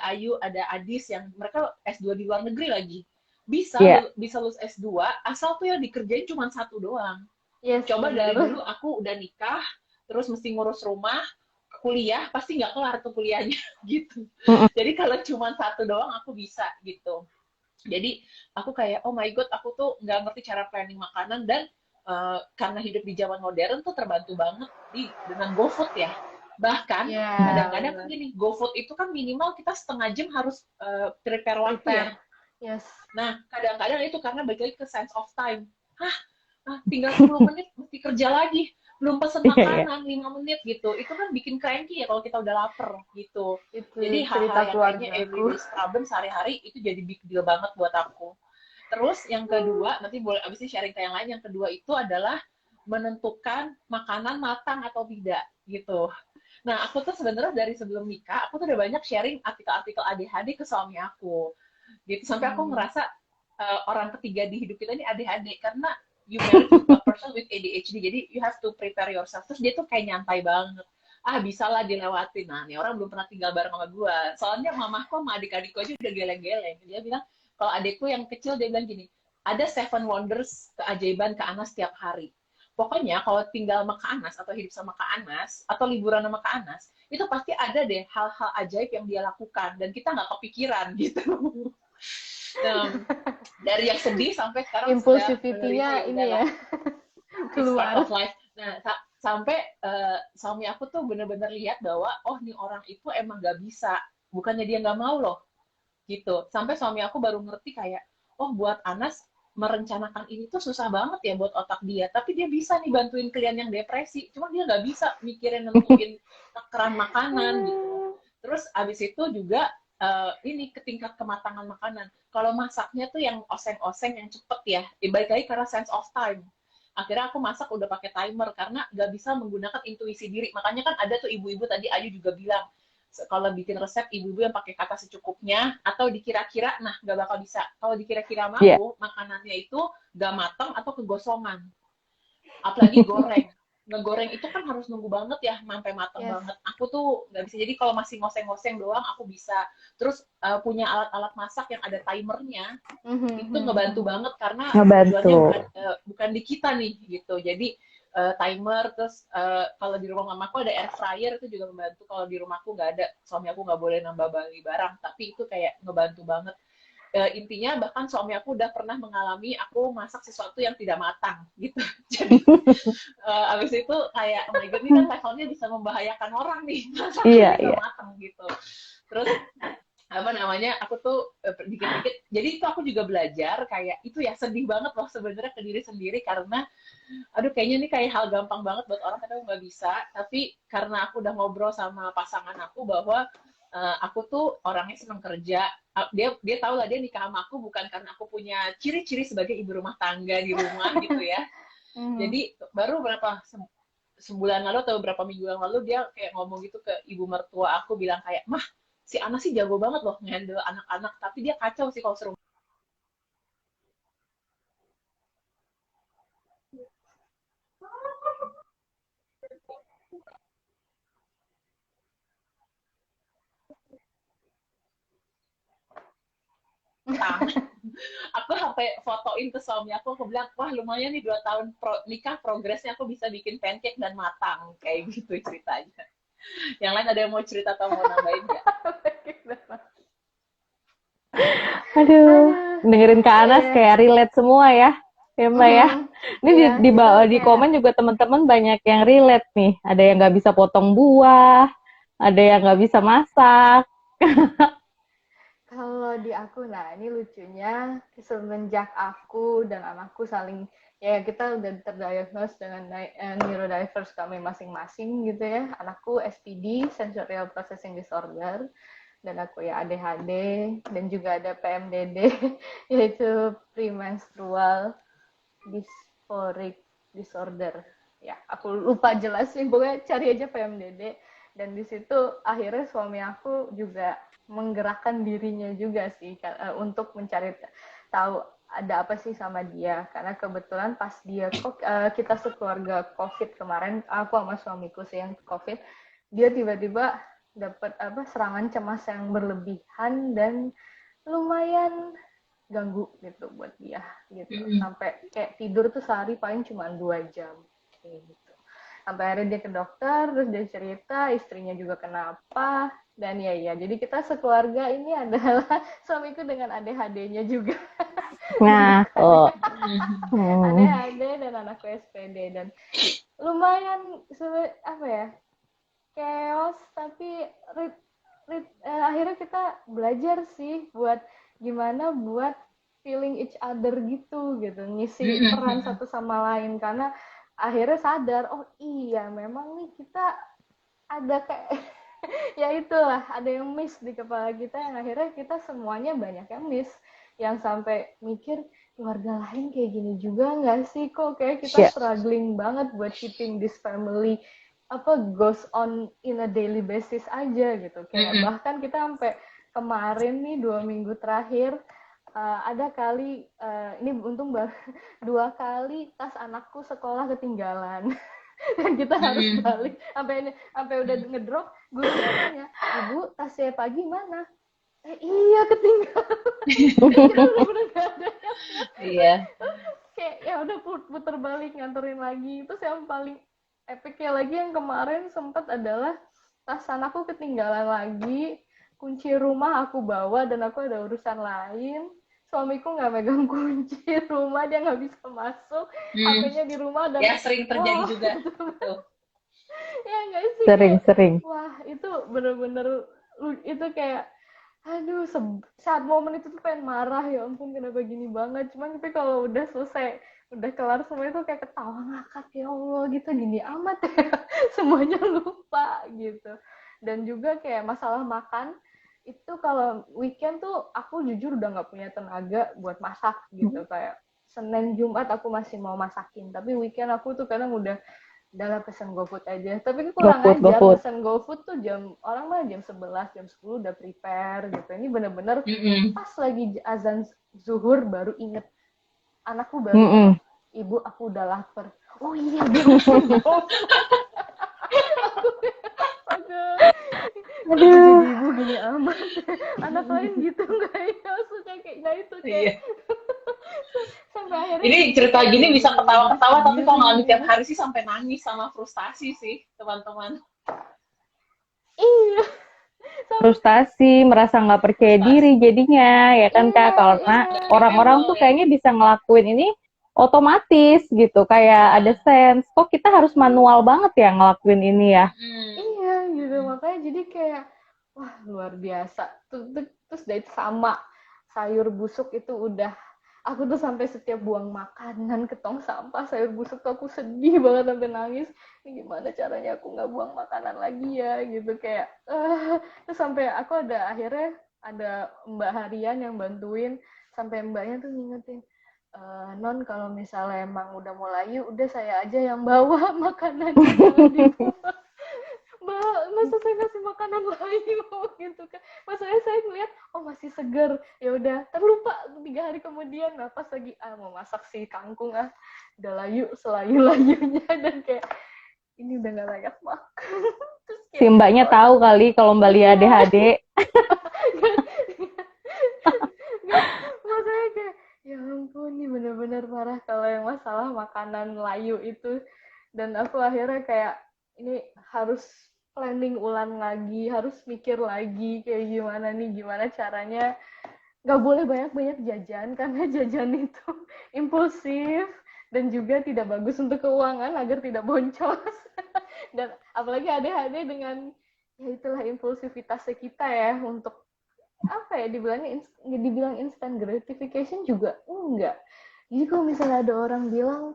Ayu, ada Adis yang mereka S2 di luar negeri lagi. Bisa lulus S2, asal tuh yang dikerjain cuma 1 doang. Coba dari dulu aku udah nikah, terus mesti ngurus rumah, kuliah, pasti nggak kelar tuh kuliahnya, gitu. Jadi kalau cuma 1 doang aku bisa, gitu. Jadi aku kayak, oh my god, aku tuh nggak ngerti cara planning makanan, dan karena hidup di zaman modern tuh terbantu banget dengan GoFood ya. Bahkan kadang-kadang gini, GoFood itu kan minimal kita setengah jam harus prepare waktu ya. Nah, kadang-kadang itu karena balik lagi ke sense of time. Tinggal 10 menit mesti kerja lagi. Belum pesen makanan 5 menit gitu. Itu kan bikin cranky ya kalau kita udah lapar gitu. Jadi hal-hal yang kayaknya everyday problem sehari-hari itu jadi big deal banget buat aku. Terus yang kedua, nanti boleh abis ini sharing ke yang lain. Yang kedua itu adalah menentukan makanan matang atau tidak gitu. Nah, aku tuh sebenarnya dari sebelum nikah, aku tuh udah banyak sharing artikel-artikel ADHD ke suami aku. Gitu, sampai aku ngerasa orang ketiga di hidup kita ini ADHD, karena you married with a person with ADHD, jadi you have to prepare yourself. Terus dia tuh kayak nyantai banget. Bisa lah dilewatin. Nah, nih orang belum pernah tinggal bareng sama gue. Soalnya mamahku sama adik-adikku aja udah geleng-geleng. Dia bilang, kalau adikku yang kecil, dia bilang gini, ada 7 wonders, keajaiban ke Anas setiap hari. Pokoknya kalau tinggal sama Kak Anas atau hidup sama Kak Anas atau liburan sama Kak Anas, itu pasti ada deh hal-hal ajaib yang dia lakukan dan kita nggak kepikiran gitu. Dari yang sedih sampai sekarang impulsivity-nya ini ya keluar. Nah, sampai suami aku tuh bener-bener lihat bahwa nih orang itu emang nggak bisa, bukannya dia nggak mau loh gitu. Sampai suami aku baru ngerti kayak, buat Anas merencanakan ini tuh susah banget ya buat otak dia, tapi dia bisa nih bantuin klien yang depresi, cuma dia nggak bisa mikirin nentuin takaran makanan gitu. Terus abis itu juga ini ke tingkat kematangan makanan. Kalau masaknya tuh yang oseng-oseng, yang cepet ya, baik lagi karena sense of time. Akhirnya aku masak udah pakai timer karena nggak bisa menggunakan intuisi diri. Makanya kan ada tuh ibu-ibu tadi Ayu juga bilang, kalau bikin resep ibu-ibu yang pakai kata secukupnya atau dikira-kira, nah nggak bakal bisa. Kalau dikira-kira sama aku, makanannya itu nggak matang atau kegosongan. Apalagi goreng. Ngegoreng itu kan harus nunggu banget ya sampai matang banget. Aku tuh nggak bisa. Jadi kalau masih ngoseng-ngoseng doang aku bisa. Terus punya alat-alat masak yang ada timernya itu ngebantu banget karena tujuannya bukan di kita nih gitu. Jadi timer, terus kalau di rumah mamaku ada air fryer, itu juga membantu. Kalau di rumahku nggak ada, suami aku nggak boleh nambah beli barang, tapi itu kayak ngebantu banget. Intinya bahkan suami aku udah pernah mengalami aku masak sesuatu yang tidak matang gitu. Jadi abis itu kayak, oh my god, ini kan levelnya bisa membahayakan orang nih, masak bisa matang gitu. Terus apa namanya, aku tuh dikit-dikit, jadi itu aku juga belajar kayak itu ya, sedih banget loh sebenarnya ke diri sendiri karena aduh kayaknya ini kayak hal gampang banget buat orang, tapi aku nggak bisa. Tapi karena aku udah ngobrol sama pasangan aku bahwa aku tuh orangnya senang kerja, dia tahu lah dia nikah sama aku bukan karena aku punya ciri-ciri sebagai ibu rumah tangga di rumah gitu ya. Jadi baru berapa sebulan lalu atau beberapa minggu yang lalu dia kayak ngomong gitu ke ibu mertua aku, bilang kayak, mah si Ana sih jago banget loh ngehandle anak-anak, tapi dia kacau sih kalau suruh aku sampai fotoin ke suami aku bilang, wah lumayan nih 2 tahun nikah progresnya aku bisa bikin pancake dan matang, kayak gitu ceritanya. Yang lain ada yang mau cerita atau mau nambahin nggak? Aduh, dengerin Kak Anas kayak relate semua ya, Mbak ya. Ini di komen juga teman-teman banyak yang relate nih. Ada yang nggak bisa potong buah, ada yang nggak bisa masak. Kalau di aku, nah ini lucunya, semenjak aku dan anakku saling, ya kita udah terdiagnos dengan neurodiverse kami masing-masing gitu ya. Anakku SPD, Sensorial Processing Disorder, dan aku ya ADHD, dan juga ada PMDD, yaitu Premenstrual Dysphoric Disorder. Ya, aku lupa jelasin, pokoknya cari aja PMDD. Dan di situ akhirnya suami aku juga menggerakkan dirinya juga sih untuk mencari tahu ada apa sih sama dia, karena kebetulan pas dia kita sekeluarga COVID kemarin, aku sama suamiku sih yang COVID, dia tiba-tiba dapat serangan cemas yang berlebihan dan lumayan ganggu gitu buat dia gitu, sampai kayak tidur tuh sehari paling cuma 2 jam kayak gitu. Sampai akhirnya dia ke dokter, terus dia cerita istrinya juga kenapa, dan ya jadi kita sekeluarga ini adalah suamiku dengan ADHD-nya juga. Nah, ADHD dan anakku SPD, dan lumayan apa ya, chaos, tapi akhirnya kita belajar sih buat gimana buat feeling each other gitu, ngisi peran satu sama lain, karena akhirnya sadar, oh iya memang nih kita ada kayak ya itulah, ada yang miss di kepala kita, yang akhirnya kita semuanya banyak yang miss, yang sampai mikir keluarga lain kayak gini juga nggak sih, kok kayak kita struggling banget buat keeping this family goes on in a daily basis aja gitu, kayak bahkan kita sampai kemarin nih 2 minggu terakhir ada kali ini untung 2 kali tas anakku sekolah ketinggalan dan kita harus balik, sampai udah ngedrop, gurunya nanya, ibu tasnya pagi mana? Iya ketinggalan. Kita bener-bener gak ada yang iya. Kayak ya udah puter balik nganterin lagi. Terus yang paling epicnya lagi yang kemarin sempat adalah tas anakku ketinggalan lagi, kunci rumah aku bawa dan aku ada urusan lain, suamiku nggak megang kunci rumah, dia nggak bisa masuk, HP-nya di rumah, dan ya sering terjadi juga gitu. Ya nggak sih, sering. Wah itu bener-bener itu kayak aduh, saat momen itu tuh pengen marah, ya ampun kenapa gini banget, cuman tapi kalau udah selesai, udah kelar semua itu kayak ketawa ngakak, ya Allah gitu, gini amat ya semuanya lupa gitu. Dan juga kayak masalah makan, itu kalau weekend tuh aku jujur udah nggak punya tenaga buat masak gitu. Kayak Senin Jumat aku masih mau masakin, tapi weekend aku tuh kadang udah pesen GoFood aja. Tapi kurang GoFood, ajar GoFood. pesen GoFood tuh orang mah jam 11, jam 10 udah prepare gitu. Ini bener-bener pas lagi azan zuhur baru inget, anakku baru ngomong, ibu aku udah lapar. Oh iya, belum pesen GoFood. Aduh, jadi ibu gini amat. Anak lain gitu nggak ya, suka kayak nah itu kayak sampai akhirnya ini cerita gini bisa ketawa-ketawa, tapi kalau ngalamin tiap hari sih sampai nangis sama frustasi sih teman-teman. Iya, Frustasi, merasa nggak percaya diri jadinya, ya kan Kak? Karena orang-orang tuh kayaknya bisa ngelakuin ini otomatis gitu, kayak ada sense. Kok kita harus manual banget ya ngelakuin ini ya? Iya gitu, makanya jadi kayak wah luar biasa. Terus dari sama sayur busuk itu udah, aku tuh sampai setiap buang makanan ke tong sampah sayur busuk tuh aku sedih banget sampai nangis. Ini gimana caranya aku nggak buang makanan lagi ya gitu kayak. Terus sampai aku akhirnya ada Mbak Harian yang bantuin, sampai mbaknya tuh ngingetin, non kalau misalnya emang udah mulai udah saya aja yang bawa makanan, jangan dibuang. Mbak, masa saya kasih makanan layu gitu kan. Masalahnya saya ngeliat, oh masih seger. Ya udah, terlupa 3 hari kemudian, nah pas lagi mau masak si kangkung udah layu selayu-layunya dan kayak ini udah gak layak makan. Terus kayak, Si mbaknya tahu kali kalau Mbak Lia ADHD. Maksudnya kayak ya ampun nih bener-bener parah kalau yang masalah makanan layu itu. Dan aku akhirnya kayak ini harus planning ulang lagi, harus mikir lagi kayak gimana caranya nggak boleh banyak-banyak jajan karena jajan itu impulsif dan juga tidak bagus untuk keuangan agar tidak boncos. Dan apalagi ADHD dengan ya itulah impulsivitasnya kita ya untuk apa ya, dibilang instant gratification juga enggak. Jadi kalau misalnya ada orang bilang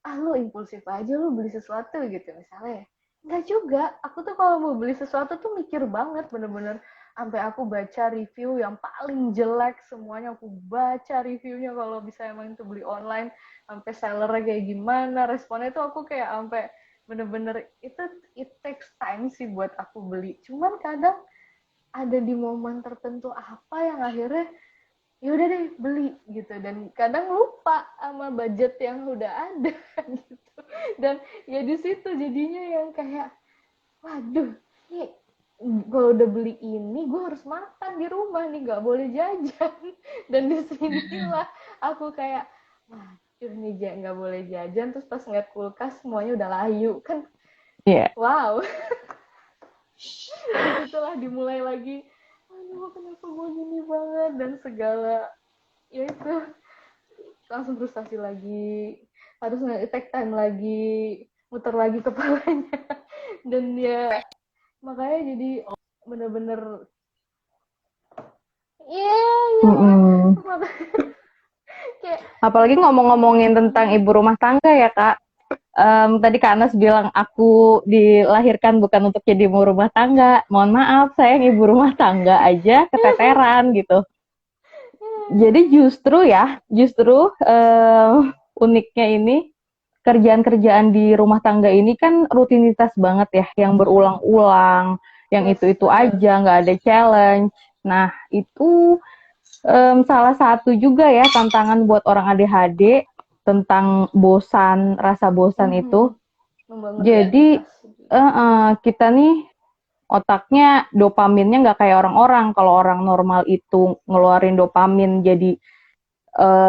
lo impulsif aja lo beli sesuatu gitu misalnya, enggak juga. Aku tuh kalau mau beli sesuatu tuh mikir banget bener-bener, sampai aku baca review yang paling jelek semuanya, aku baca reviewnya kalau bisa emang itu beli online, sampai sellernya kayak gimana responnya tuh aku kayak sampai bener-bener itu it takes time sih buat aku beli. Cuman kadang ada di momen tertentu apa yang akhirnya ya udah deh beli gitu, dan kadang lupa sama budget yang udah ada gitu. Dan ya di situ jadinya yang kayak waduh nih kalau udah beli ini gue harus makan di rumah nih, nggak boleh jajan. Dan disinilah aku kayak waduh nih nggak boleh jajan, terus pas ngeliat kulkas semuanya udah layu kan. Wow. Dari situlah dimulai lagi, aduh kenapa gue gini banget, dan segala ya itu langsung frustasi lagi, harus nge-take time lagi, muter lagi kepalanya. Dan ya makanya jadi bener-bener apalagi ngomong-ngomongin tentang ibu rumah tangga ya Kak. Tadi Kak Anas bilang aku dilahirkan bukan untuk jadi ibu rumah tangga. Mohon maaf, saya ibu rumah tangga aja keteteran gitu. Jadi justru uniknya ini kerjaan-kerjaan di rumah tangga ini kan rutinitas banget ya, yang berulang-ulang, yang itu-itu aja, nggak ada challenge. Nah itu salah satu juga ya tantangan buat orang ADHD tentang rasa bosan itu. Jadi kita nih otaknya dopaminnya nggak kayak orang-orang. Kalau orang normal itu ngeluarin dopamin jadi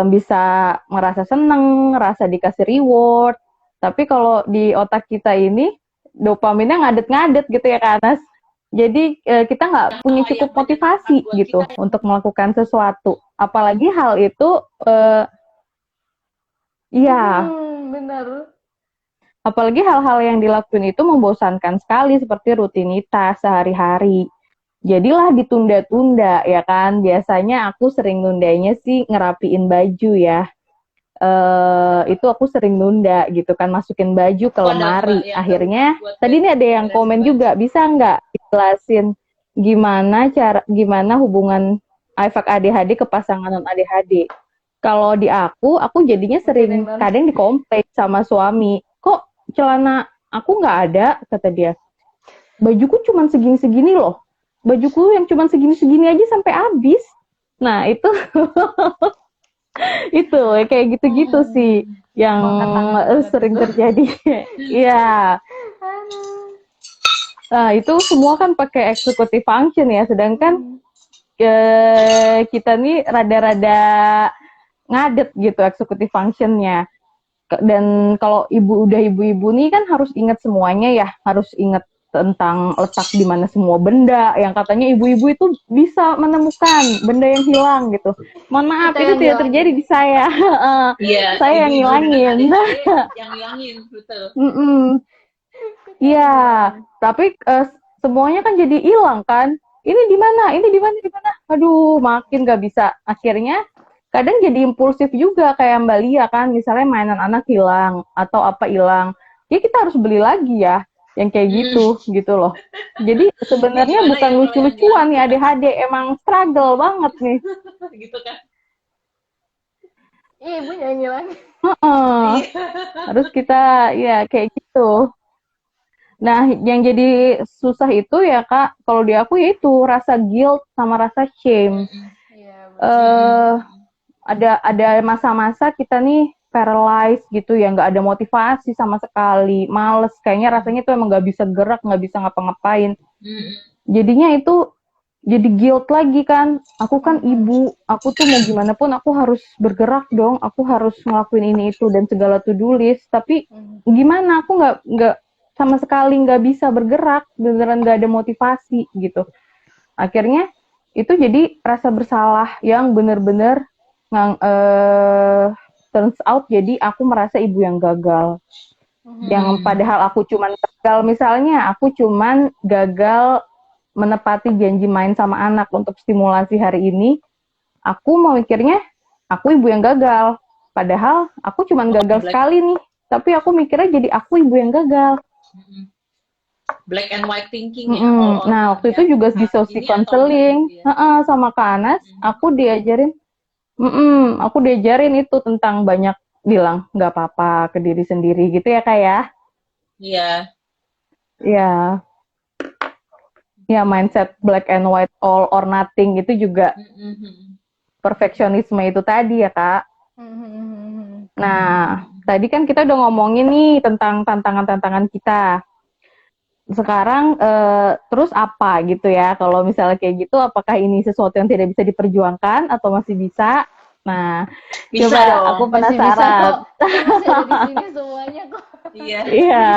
bisa ngerasa seneng, ngerasa dikasih reward. Tapi kalau di otak kita ini dopaminnya ngadet-ngadet gitu ya Kak Anas. Jadi kita nggak punya cukup motivasi gitu untuk melakukan sesuatu. Apalagi hal itu benar. Apalagi hal-hal yang dilakuin itu membosankan sekali seperti rutinitas sehari-hari. Jadilah ditunda-tunda ya kan. Biasanya aku sering nundanya sih ngerapiin baju ya. Itu aku sering nunda gitu kan, masukin baju ke lemari. Akhirnya tadi ini ada yang komen juga, bisa nggak dijelasin gimana hubungan efek ADHD ke pasangan non ADHD. Kalau di aku jadinya sering kadang dikomplain sama suami, kok celana aku nggak ada, kata dia. Bajuku cuma segini-segini loh. Bajuku yang cuma segini-segini aja sampai habis. Nah, itu itu kayak gitu-gitu sih yang sering terjadi. Iya. Nah, itu semua kan pakai executive function ya, sedangkan kita nih rada-rada ngadet gitu executive functionnya. Dan kalau ibu-ibu nih kan harus ingat semuanya ya, harus ingat tentang letak di mana semua benda yang katanya ibu-ibu itu bisa menemukan benda yang hilang gitu. Mohon maaf, itu tidak terjadi di saya. Saya yang ngilangin. Yang ngilangin, betul. Iya, tapi semuanya kan jadi hilang kan. Ini di mana? Ini di mana? Di mana? Aduh, makin gak bisa. Akhirnya kadang jadi impulsif juga kayak Mbak Lia kan, misalnya mainan anak hilang atau apa hilang, ya kita harus beli lagi ya, yang kayak gitu loh. Jadi sebenarnya bukan lucu-lucuan nih ADHD, emang struggle banget nih. Gitu kan? Iya, ibu nyanyi lagi. Harus kita ya kayak gitu. Nah, yang jadi susah itu ya Kak, kalau di aku ya itu rasa guilt sama rasa shame. Ada masa-masa kita nih paralyzed gitu ya, nggak ada motivasi sama sekali, males, kayaknya rasanya tuh emang nggak bisa gerak, nggak bisa ngapa-ngapain. Jadinya itu jadi guilt lagi kan, aku kan ibu, aku tuh mau gimana pun aku harus bergerak dong, aku harus ngelakuin ini itu dan segala to-do list, tapi gimana, aku nggak sama sekali nggak bisa bergerak, beneran nggak ada motivasi gitu. Akhirnya itu jadi rasa bersalah yang bener-bener turns out jadi aku merasa ibu yang gagal. Yang padahal aku cuman gagal, misalnya aku cuman gagal menepati janji main sama anak untuk stimulasi hari ini, aku mau mikirnya aku ibu yang gagal. Padahal aku cuman gagal sekali nih, tapi aku mikirnya jadi aku ibu yang gagal. Black and white thinking ya. Nah, waktu itu juga diskusi konseling sama Kak Anas, aku diajarin itu tentang banyak bilang nggak apa-apa ke diri sendiri gitu ya Kak ya. Iya. Iya. Ya, mindset black and white, all or nothing itu juga perfeksionisme itu tadi ya Kak. Nah, tadi kan kita udah ngomongin nih tentang tantangan-tantangan kita. Sekarang terus apa gitu ya, kalau misalnya kayak gitu, apakah ini sesuatu yang tidak bisa diperjuangkan atau masih bisa? Nah, bisa coba dong. aku penasaran. Masih ada di sini semuanya kok. Iya.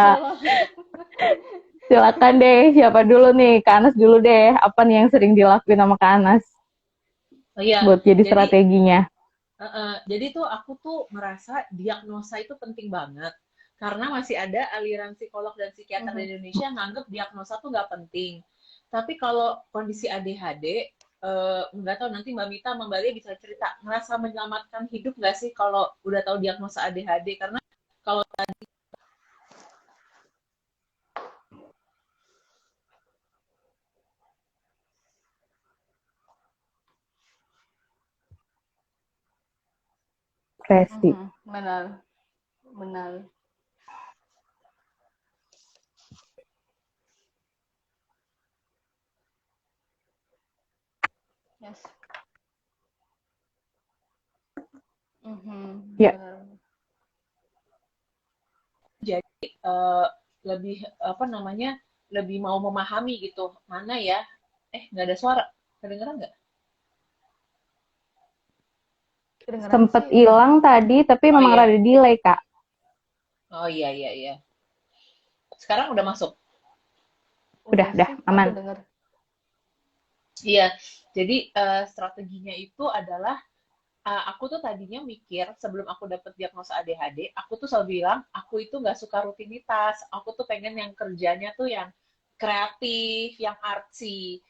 Silakan deh, siapa dulu nih? Kak Anas dulu deh, apa nih yang sering dilakuin sama Kak Anas buat jadi strateginya? Jadi tuh aku tuh merasa diagnosa itu penting banget. Karena masih ada aliran psikolog dan psikiater di Indonesia yang nganggep diagnosa tuh nggak penting. Tapi kalau kondisi ADHD, nggak tahu nanti Mbak Mita, Mbak Lia bisa cerita, ngerasa menyelamatkan hidup nggak sih kalau udah tahu diagnosa ADHD? Karena kalau tadi benar. Yes. Ya. Jadi lebih lebih mau memahami gitu, mana ya? Nggak ada suara, kedengeran nggak? Sempet hilang tadi, tapi memang rada delay Kak. Oh iya. Sekarang udah masuk. Udah aman. Iya, jadi strateginya itu adalah aku tuh tadinya mikir sebelum aku dapet diagnosa ADHD, aku tuh selalu bilang aku itu nggak suka rutinitas, aku tuh pengen yang kerjanya tuh yang kreatif, yang artsy.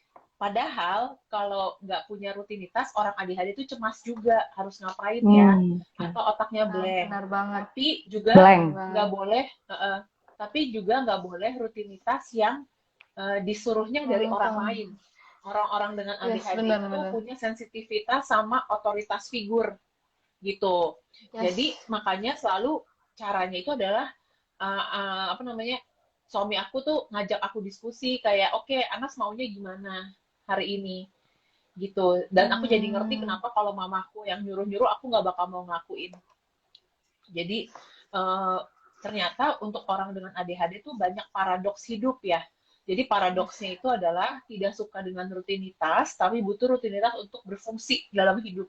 Padahal kalau nggak punya rutinitas, orang ADHD itu cemas juga, harus ngapain ya, atau otaknya blank. Benar banget. Tapi juga nggak boleh rutinitas yang disuruhnya dari orang lain. orang-orang dengan Yes, ADHD benar, itu benar. punya sensitivitas sama otoritas figur gitu. Yes. Jadi makanya selalu caranya itu adalah apa namanya, suami aku tuh ngajak aku diskusi kayak, oke, Anas maunya gimana hari ini gitu. Dan aku jadi ngerti Hmm. kenapa kalau mamaku yang nyuruh-nyuruh aku nggak bakal mau ngelakuin. Jadi ternyata untuk orang dengan ADHD itu banyak paradoks hidup ya. Jadi Yes. paradoksnya itu adalah tidak suka dengan rutinitas, tapi butuh rutinitas untuk berfungsi dalam hidup.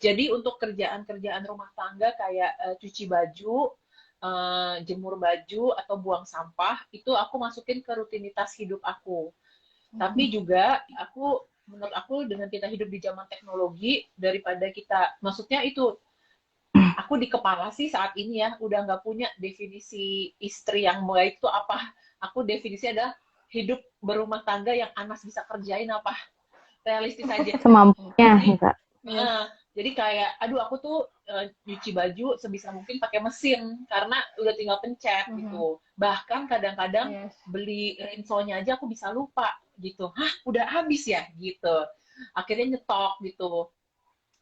Jadi untuk kerjaan-kerjaan rumah tangga kayak cuci baju, jemur baju, atau buang sampah, itu aku masukin ke rutinitas hidup aku. Tapi juga menurut aku dengan kita hidup di zaman teknologi, daripada kita, maksudnya itu, aku di kepala sih saat ini ya udah nggak punya definisi istri yang baik itu apa. Aku definisi adalah hidup berumah tangga yang Anas bisa kerjain apa, realistis aja. Semampunya, Jadi Kak. Yes. jadi kayak, aduh aku tuh nyuci baju sebisa mungkin pakai mesin karena udah tinggal pencet gitu. Bahkan kadang-kadang Yes. beli rinsonya aja aku bisa lupa gitu. Hah, udah habis ya gitu. Akhirnya nyetok gitu.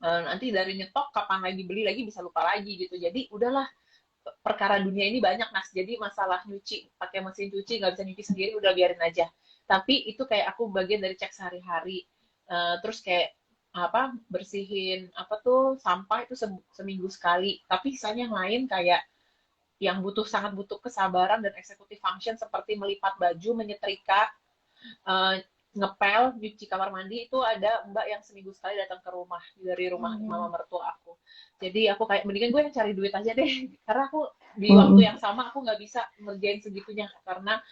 Nanti dari nyetok kapan lagi beli lagi bisa lupa lagi gitu. Jadi udahlah, perkara dunia ini banyak Nas. Jadi masalah nyuci pakai mesin cuci nggak bisa nyuci sendiri, udah biarin aja. Tapi itu kayak aku bagian dari cek sehari-hari. Terus kayak apa, bersihin apa tuh sampah itu seminggu sekali. Tapi sisanya yang lain kayak yang sangat butuh kesabaran dan executive function seperti melipat baju, menyetrika, ngepel, nyuci kamar mandi, itu ada mbak yang seminggu sekali datang ke rumah dari rumah mama mertua aku. Jadi aku kayak mendingan gue yang cari duit aja deh, karena aku di waktu yang sama aku nggak bisa ngerjain segitunya karena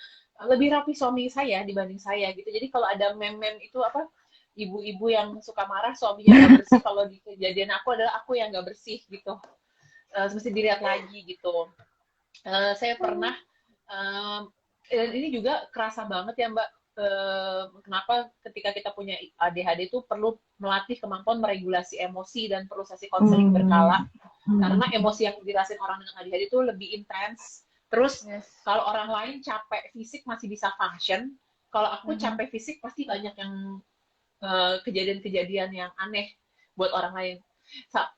lebih rapi suami saya dibanding saya gitu. Jadi kalau ada meme-meme itu apa, ibu-ibu yang suka marah suaminya nggak bersih, kalau di kejadian aku adalah aku yang nggak bersih gitu. Mesti dilihat lagi gitu. Saya pernah dan ini juga kerasa banget ya Mbak, kenapa ketika kita punya ADHD itu perlu melatih kemampuan meregulasi emosi dan perlu sesi konseling berkala, karena emosi yang dirasain orang dengan ADHD itu lebih intens. Terus Yes. kalau orang lain capek fisik masih bisa function, kalau aku capek fisik pasti banyak yang kejadian-kejadian yang aneh buat orang lain.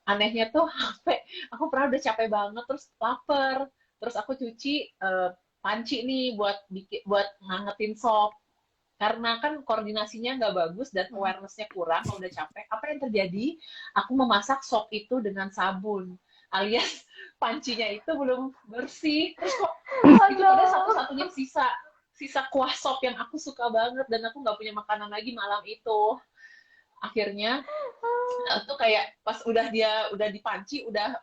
Anehnya tuh sampai aku pernah udah capek banget terus lapar, terus aku cuci panci nih buat ngangetin sop, karena kan koordinasinya nggak bagus dan awareness-nya kurang kalau udah capek. Apa yang terjadi? Aku memasak sop itu dengan sabun, alias pancinya itu belum bersih. Terus kok itu padahal satu-satunya sisa kuah sop yang aku suka banget, dan aku nggak punya makanan lagi malam itu. Akhirnya tuh kayak pas udah dipanci, udah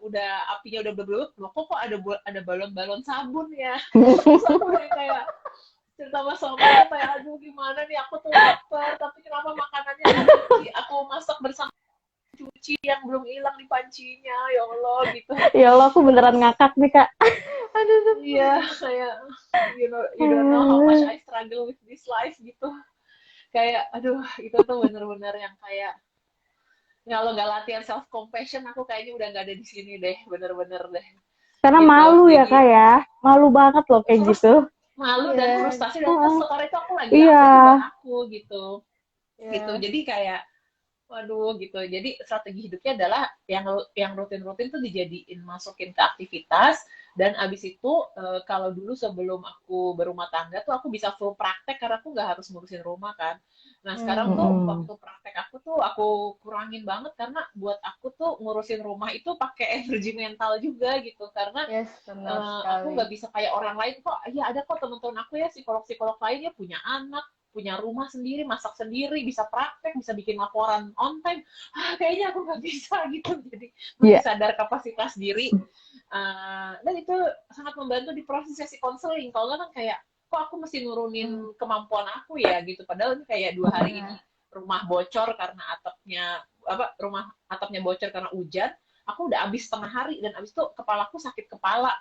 apinya udah berbelut, loh kok ada balon-balon sabun ya. Terus aku kayak cerita sama suami aku kayak, aduh gimana nih, aku tuh lapar tapi kenapa makanannya aku masak bersama cuci yang belum hilang di pancinya, ya Allah gitu. Ya Allah, aku beneran ngakak nih, Kak. Aduh. Iya, kayak you don't know how much I struggle with this life gitu. Kayak aduh, itu tuh bener-bener yang kayak, kalau nggak latihan self compassion aku kayaknya udah nggak ada di sini deh, bener-bener deh. Karena Gitu. malu ya, Jadi, Kak ya. Malu banget loh kayak gitu. malu dan frustasi dan kesel karena itu aku lagi Iya. apa juga aku gitu. Gitu. Yes. Jadi kayak waduh gitu. Jadi strategi hidupnya adalah yang rutin-rutin tuh dijadiin, masukin ke aktivitas, dan abis itu kalau dulu sebelum aku berumah tangga tuh aku bisa full praktek karena aku nggak harus ngurusin rumah kan. Nah sekarang tuh waktu praktek aku tuh aku kurangin banget karena buat aku tuh ngurusin rumah itu pakai energi mental juga gitu, karena Yes, benar aku sekali. nggak bisa kayak orang lain kok. Ya ada kok teman-teman aku ya, psikolog-psikolog lain ya punya anak, punya rumah sendiri, masak sendiri, bisa praktek, bisa bikin laporan on time. Kayaknya aku nggak bisa gitu. Jadi mesti sadar kapasitas diri. Dan itu sangat membantu di proses sesi konseling. Kalau nggak kan kayak, kok aku mesti nurunin kemampuan aku ya gitu. Padahal ini kayak 2 hari ini rumah bocor karena rumah atapnya bocor karena hujan. Aku udah habis setengah hari, dan habis itu kepalaku sakit kepala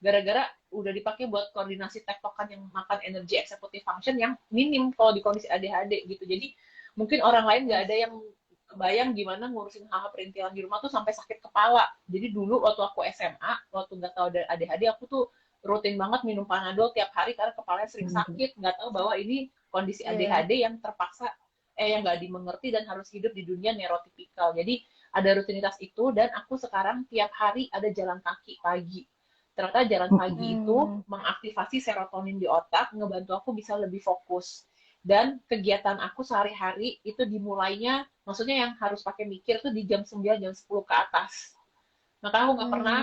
gara-gara udah dipakai buat koordinasi tektokan yang makan energi executive function yang minim kalau di kondisi ADHD gitu. Jadi mungkin orang lain nggak ada yang kebayang gimana ngurusin hal-hal perintilan di rumah tuh sampai sakit kepala. Jadi dulu waktu aku SMA, waktu nggak tahu ada ADHD, aku tuh rutin banget minum Panadol tiap hari karena kepalanya sering sakit, nggak tahu bahwa ini kondisi ADHD yang terpaksa yang nggak dimengerti dan harus hidup di dunia neurotipikal. Jadi ada rutinitas itu dan aku sekarang tiap hari ada jalan kaki pagi. Ternyata jalan pagi itu mengaktifasi serotonin di otak, ngebantu aku bisa lebih fokus. Dan kegiatan aku sehari-hari itu dimulainya, maksudnya yang harus pakai mikir tuh di jam 9, jam 10 ke atas. Maka aku nggak pernah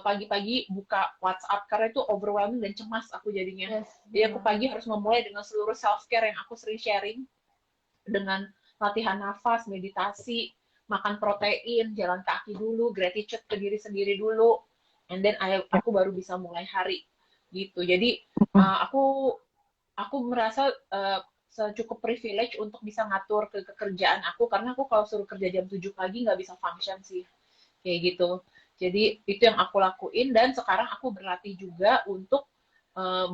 pagi-pagi buka WhatsApp, karena itu overwhelming dan cemas aku jadinya. Jadi aku pagi harus memulai dengan seluruh self-care yang aku sering sharing, dengan latihan nafas, meditasi, makan protein, jalan kaki dulu, gratitude ke diri sendiri dulu, and then aku baru bisa mulai hari gitu. Jadi aku merasa cukup privilege untuk bisa ngatur ke kerjaan aku, karena aku kalau suruh kerja jam 7 pagi nggak bisa function sih kayak gitu. Jadi itu yang aku lakuin, dan sekarang aku berlatih juga untuk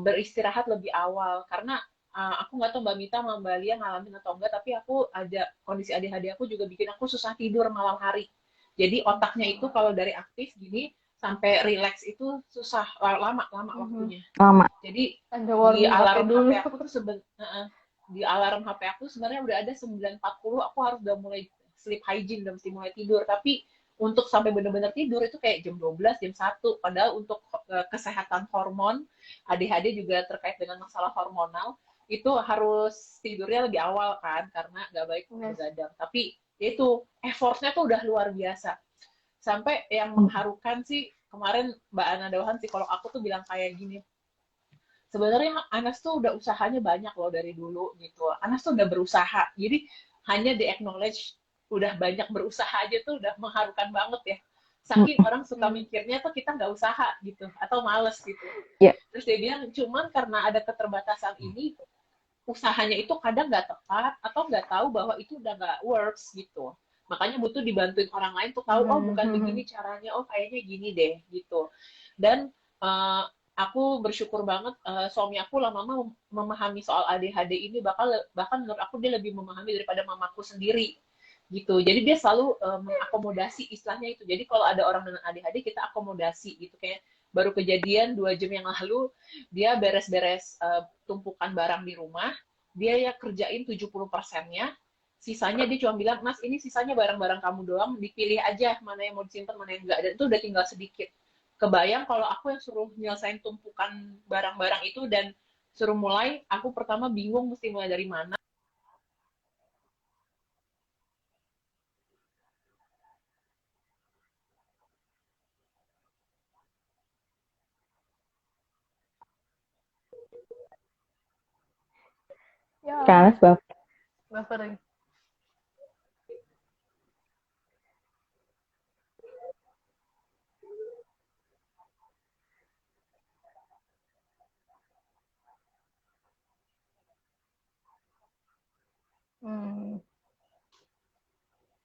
beristirahat lebih awal, karena aku nggak tahu Mbak Mita sama Mbak Lia ngalamin atau enggak, tapi aku ada kondisi ADHD aku juga bikin aku susah tidur malam hari. Jadi otaknya itu kalau dari aktif gini sampai relax itu susah, lama waktunya. Lama. Jadi di alarm HP aku tuh di alarm HP aku sebenarnya udah ada 9.40, aku harus udah mulai sleep hygiene, udah mesti mulai tidur, tapi untuk sampai benar-benar tidur itu kayak jam 12, jam 1. Padahal untuk kesehatan hormon, ADHD juga terkait dengan masalah hormonal, itu harus tidurnya lebih awal kan, karena nggak baik begadang. Tapi itu effortnya tuh udah luar biasa. Sampai yang mengharukan sih, kemarin Mbak Ana Dauhan, psikolog aku tuh bilang kayak gini, sebenarnya Anas tuh udah usahanya banyak loh dari dulu gitu. Anas tuh udah berusaha. Jadi hanya di-acknowledge udah banyak berusaha aja tuh udah mengharukan banget ya. Saking orang suka mikirnya tuh kita nggak usaha gitu, atau males gitu. Terus dia bilang, cuman karena ada keterbatasan ini, usahanya itu kadang nggak tepat, atau nggak tahu bahwa itu udah nggak works gitu. Makanya butuh dibantuin orang lain tuh tahu, oh bukan begini caranya, oh kayaknya gini deh gitu. Dan aku bersyukur banget, suami aku lama-lama memahami soal ADHD ini, bahkan menurut aku dia lebih memahami daripada mamaku sendiri gitu. Jadi dia selalu mengakomodasi, istilahnya itu. Jadi kalau ada orang dengan ADHD kita akomodasi gitu. Kayak baru kejadian 2 jam yang lalu, dia beres-beres tumpukan barang di rumah, dia ya kerjain 70%-nya, sisanya dia cuma bilang, Mas ini sisanya barang-barang kamu doang, dipilih aja mana yang mau disimpan, mana yang enggak, dan itu udah tinggal sedikit. Kebayang kalau aku yang suruh nyelesain tumpukan barang-barang itu dan suruh mulai, aku pertama bingung mesti mulai dari mana. Kanas buffering.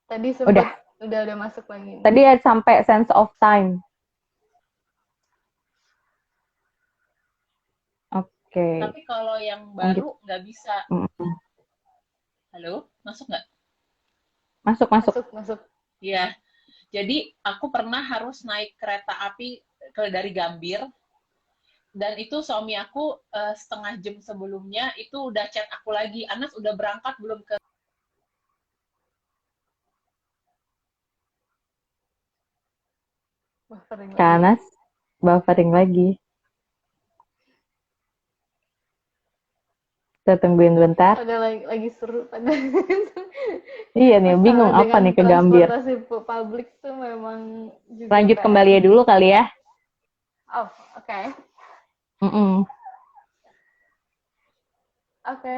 Tadi sempat udah masuk lagi. Tadi sampai sense of time. Oke. Tapi kalau yang baru nggak bisa. Halo, masuk nggak? Masuk. Iya. Jadi aku pernah harus naik kereta api dari Gambir, dan itu suami aku setengah jam sebelumnya itu udah chat aku lagi, Anas udah berangkat belum ke. Kanas buffering lagi. Kita tungguin bentar. Ada lagi seru pada. Iya nih, bingung apa nih ke Gambir. Transportasi publik tuh memang juga lanjut kembali ya dulu kali ya. Oh, oke. Oke.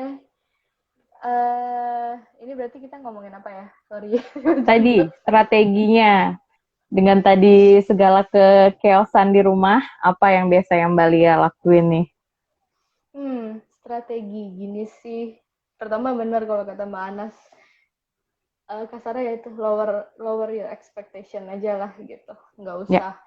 Ini berarti kita ngomongin apa ya? Sorry. Tadi strateginya. Dengan tadi segala kekeosan di rumah, apa yang biasa yang Mbak Lia lakuin nih? Strategi gini sih. Pertama benar kalau kata Mbak Anas, kasarnya ya itu lower your expectation aja lah gitu. Nggak usah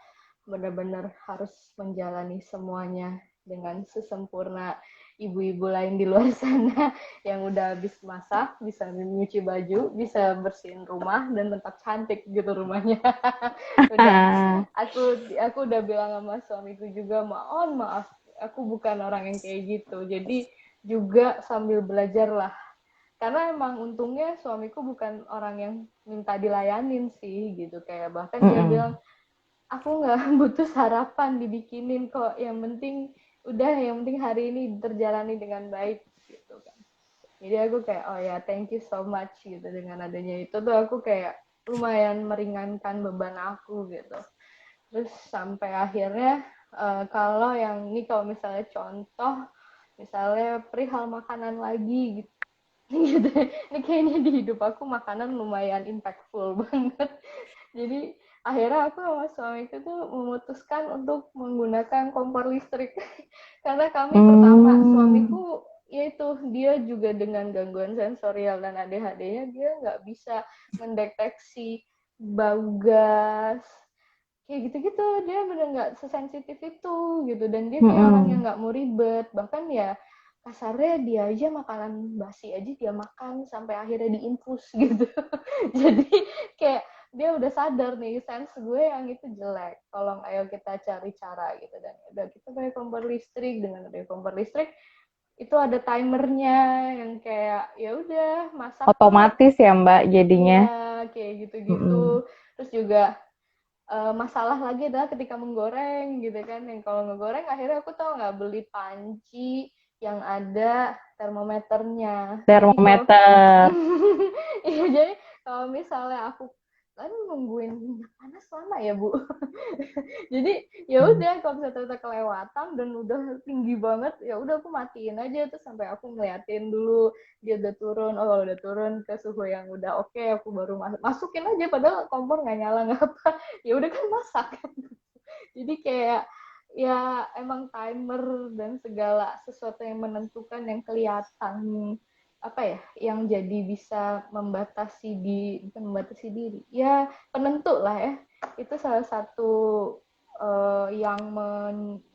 benar-benar harus menjalani semuanya dengan sesempurna ibu-ibu lain di luar sana yang udah habis masak, bisa nyuci baju, bisa bersihin rumah dan tetap cantik gitu rumahnya. Udah, aku udah bilang sama suamiku juga, maaf, aku bukan orang yang kayak gitu. Jadi juga sambil belajar lah karena emang untungnya suamiku bukan orang yang minta dilayanin sih gitu, kayak bahkan dia bilang aku nggak butuh sarapan dibikinin kok, yang penting hari ini terjalani dengan baik gitu kan. Jadi aku kayak oh ya thank you so much gitu, dengan adanya itu tuh aku kayak lumayan meringankan beban aku gitu. Terus sampai akhirnya kalau yang ini, kalau misalnya contoh misalnya perihal makanan lagi gitu, gitu. Ini kayaknya di hidup aku makanan lumayan impactful banget. Jadi akhirnya aku sama suamiku tuh memutuskan untuk menggunakan kompor listrik. Karena kami pertama, suamiku yaitu dia juga dengan gangguan sensorial dan ADHD-nya, dia nggak bisa mendeteksi bau gas kayak gitu-gitu, dia bener nggak sesensitif itu gitu, dan dia kayak orang yang nggak mau ribet, bahkan ya kasarnya dia aja makanan basi aja dia makan sampai akhirnya diinfus gitu. Jadi kayak dia udah sadar nih sense gue yang itu jelek, tolong ayo kita cari cara gitu. Dan udah kita pakai kompor listrik, dengan ada kompor listrik itu ada timernya yang kayak ya udah masak otomatis tuh, ya Mbak jadinya. iya kayak gitu-gitu. Terus juga masalah lagi adalah ketika menggoreng gitu kan, yang kalau ngegoreng akhirnya aku tau nggak beli panci yang ada termometernya. Jadi kalau Termometer. iya, jadi kalau misalnya aku kan nungguin minyak panas lama ya Bu. Jadi ya udah kalau misalnya ternyata kelewatan dan udah tinggi banget, ya udah aku matiin aja tuh sampai aku ngeliatin dulu dia udah turun. Oh kalau udah turun ke suhu yang udah oke, aku baru masukin aja, padahal kompor nggak nyala nggak apa. Ya udah kan masak. Jadi kayak ya emang timer dan segala sesuatu yang menentukan, yang kelihatan apa ya, yang jadi bisa bukan membatasi diri ya, penentu lah ya, itu salah satu yang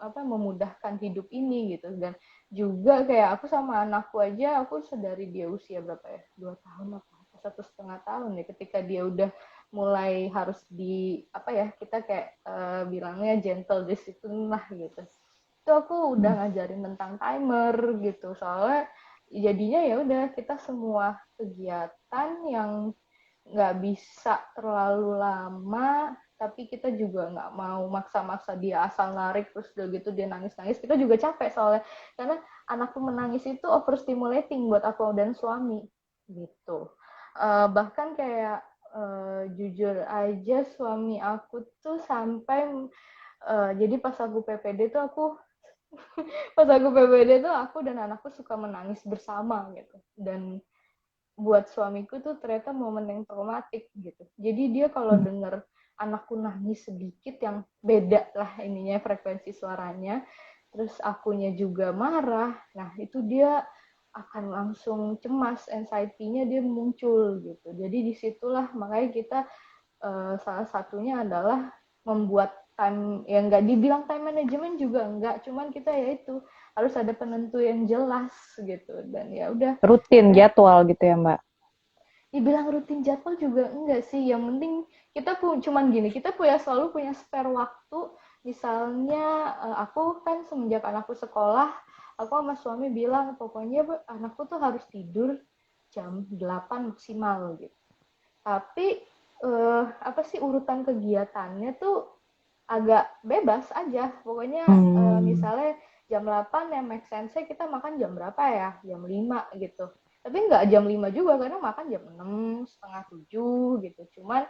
memudahkan hidup ini gitu. Dan juga kayak aku sama anakku aja, aku sedari dia usia berapa ya, 2 tahun apa 1,5 tahun ya, ketika dia udah mulai harus kita kayak bilangnya gentle discipline lah gitu, itu aku udah ngajarin tentang timer gitu. Soalnya jadinya ya udah kita semua kegiatan yang nggak bisa terlalu lama, tapi kita juga nggak mau maksa-maksa dia asal narik terus udah gitu dia nangis-nangis, kita juga capek soalnya, karena anakku menangis itu overstimulating buat aku dan suami gitu. Bahkan kayak jujur aja suami aku tuh sampai jadi pas aku PPD tuh aku dan anakku suka menangis bersama gitu. Dan buat suamiku tuh ternyata momen yang traumatik gitu. Jadi dia kalau denger anakku nangis sedikit, yang beda lah ininya frekuensi suaranya, terus akunya juga marah, nah itu dia akan langsung cemas, anxiety-nya dia muncul gitu. Jadi disitulah makanya kita salah satunya adalah membuat time, yang nggak dibilang time management juga enggak, cuman kita ya itu harus ada penentu yang jelas gitu. Dan ya udah Rutin akhirnya jadwal gitu ya Mbak. dibilang rutin jadwal juga enggak sih, yang penting kita cuman gini, kita selalu punya spare waktu. Misalnya aku kan semenjak anakku sekolah, aku sama suami bilang pokoknya anakku tuh harus tidur jam 8 maksimal gitu. Tapi apa sih urutan kegiatannya tuh agak bebas aja. Pokoknya misalnya jam 8 yang make sense kita makan jam berapa ya? Jam 5 gitu. Tapi nggak jam 5 juga, kadang makan jam 6, setengah 7 gitu. Cuman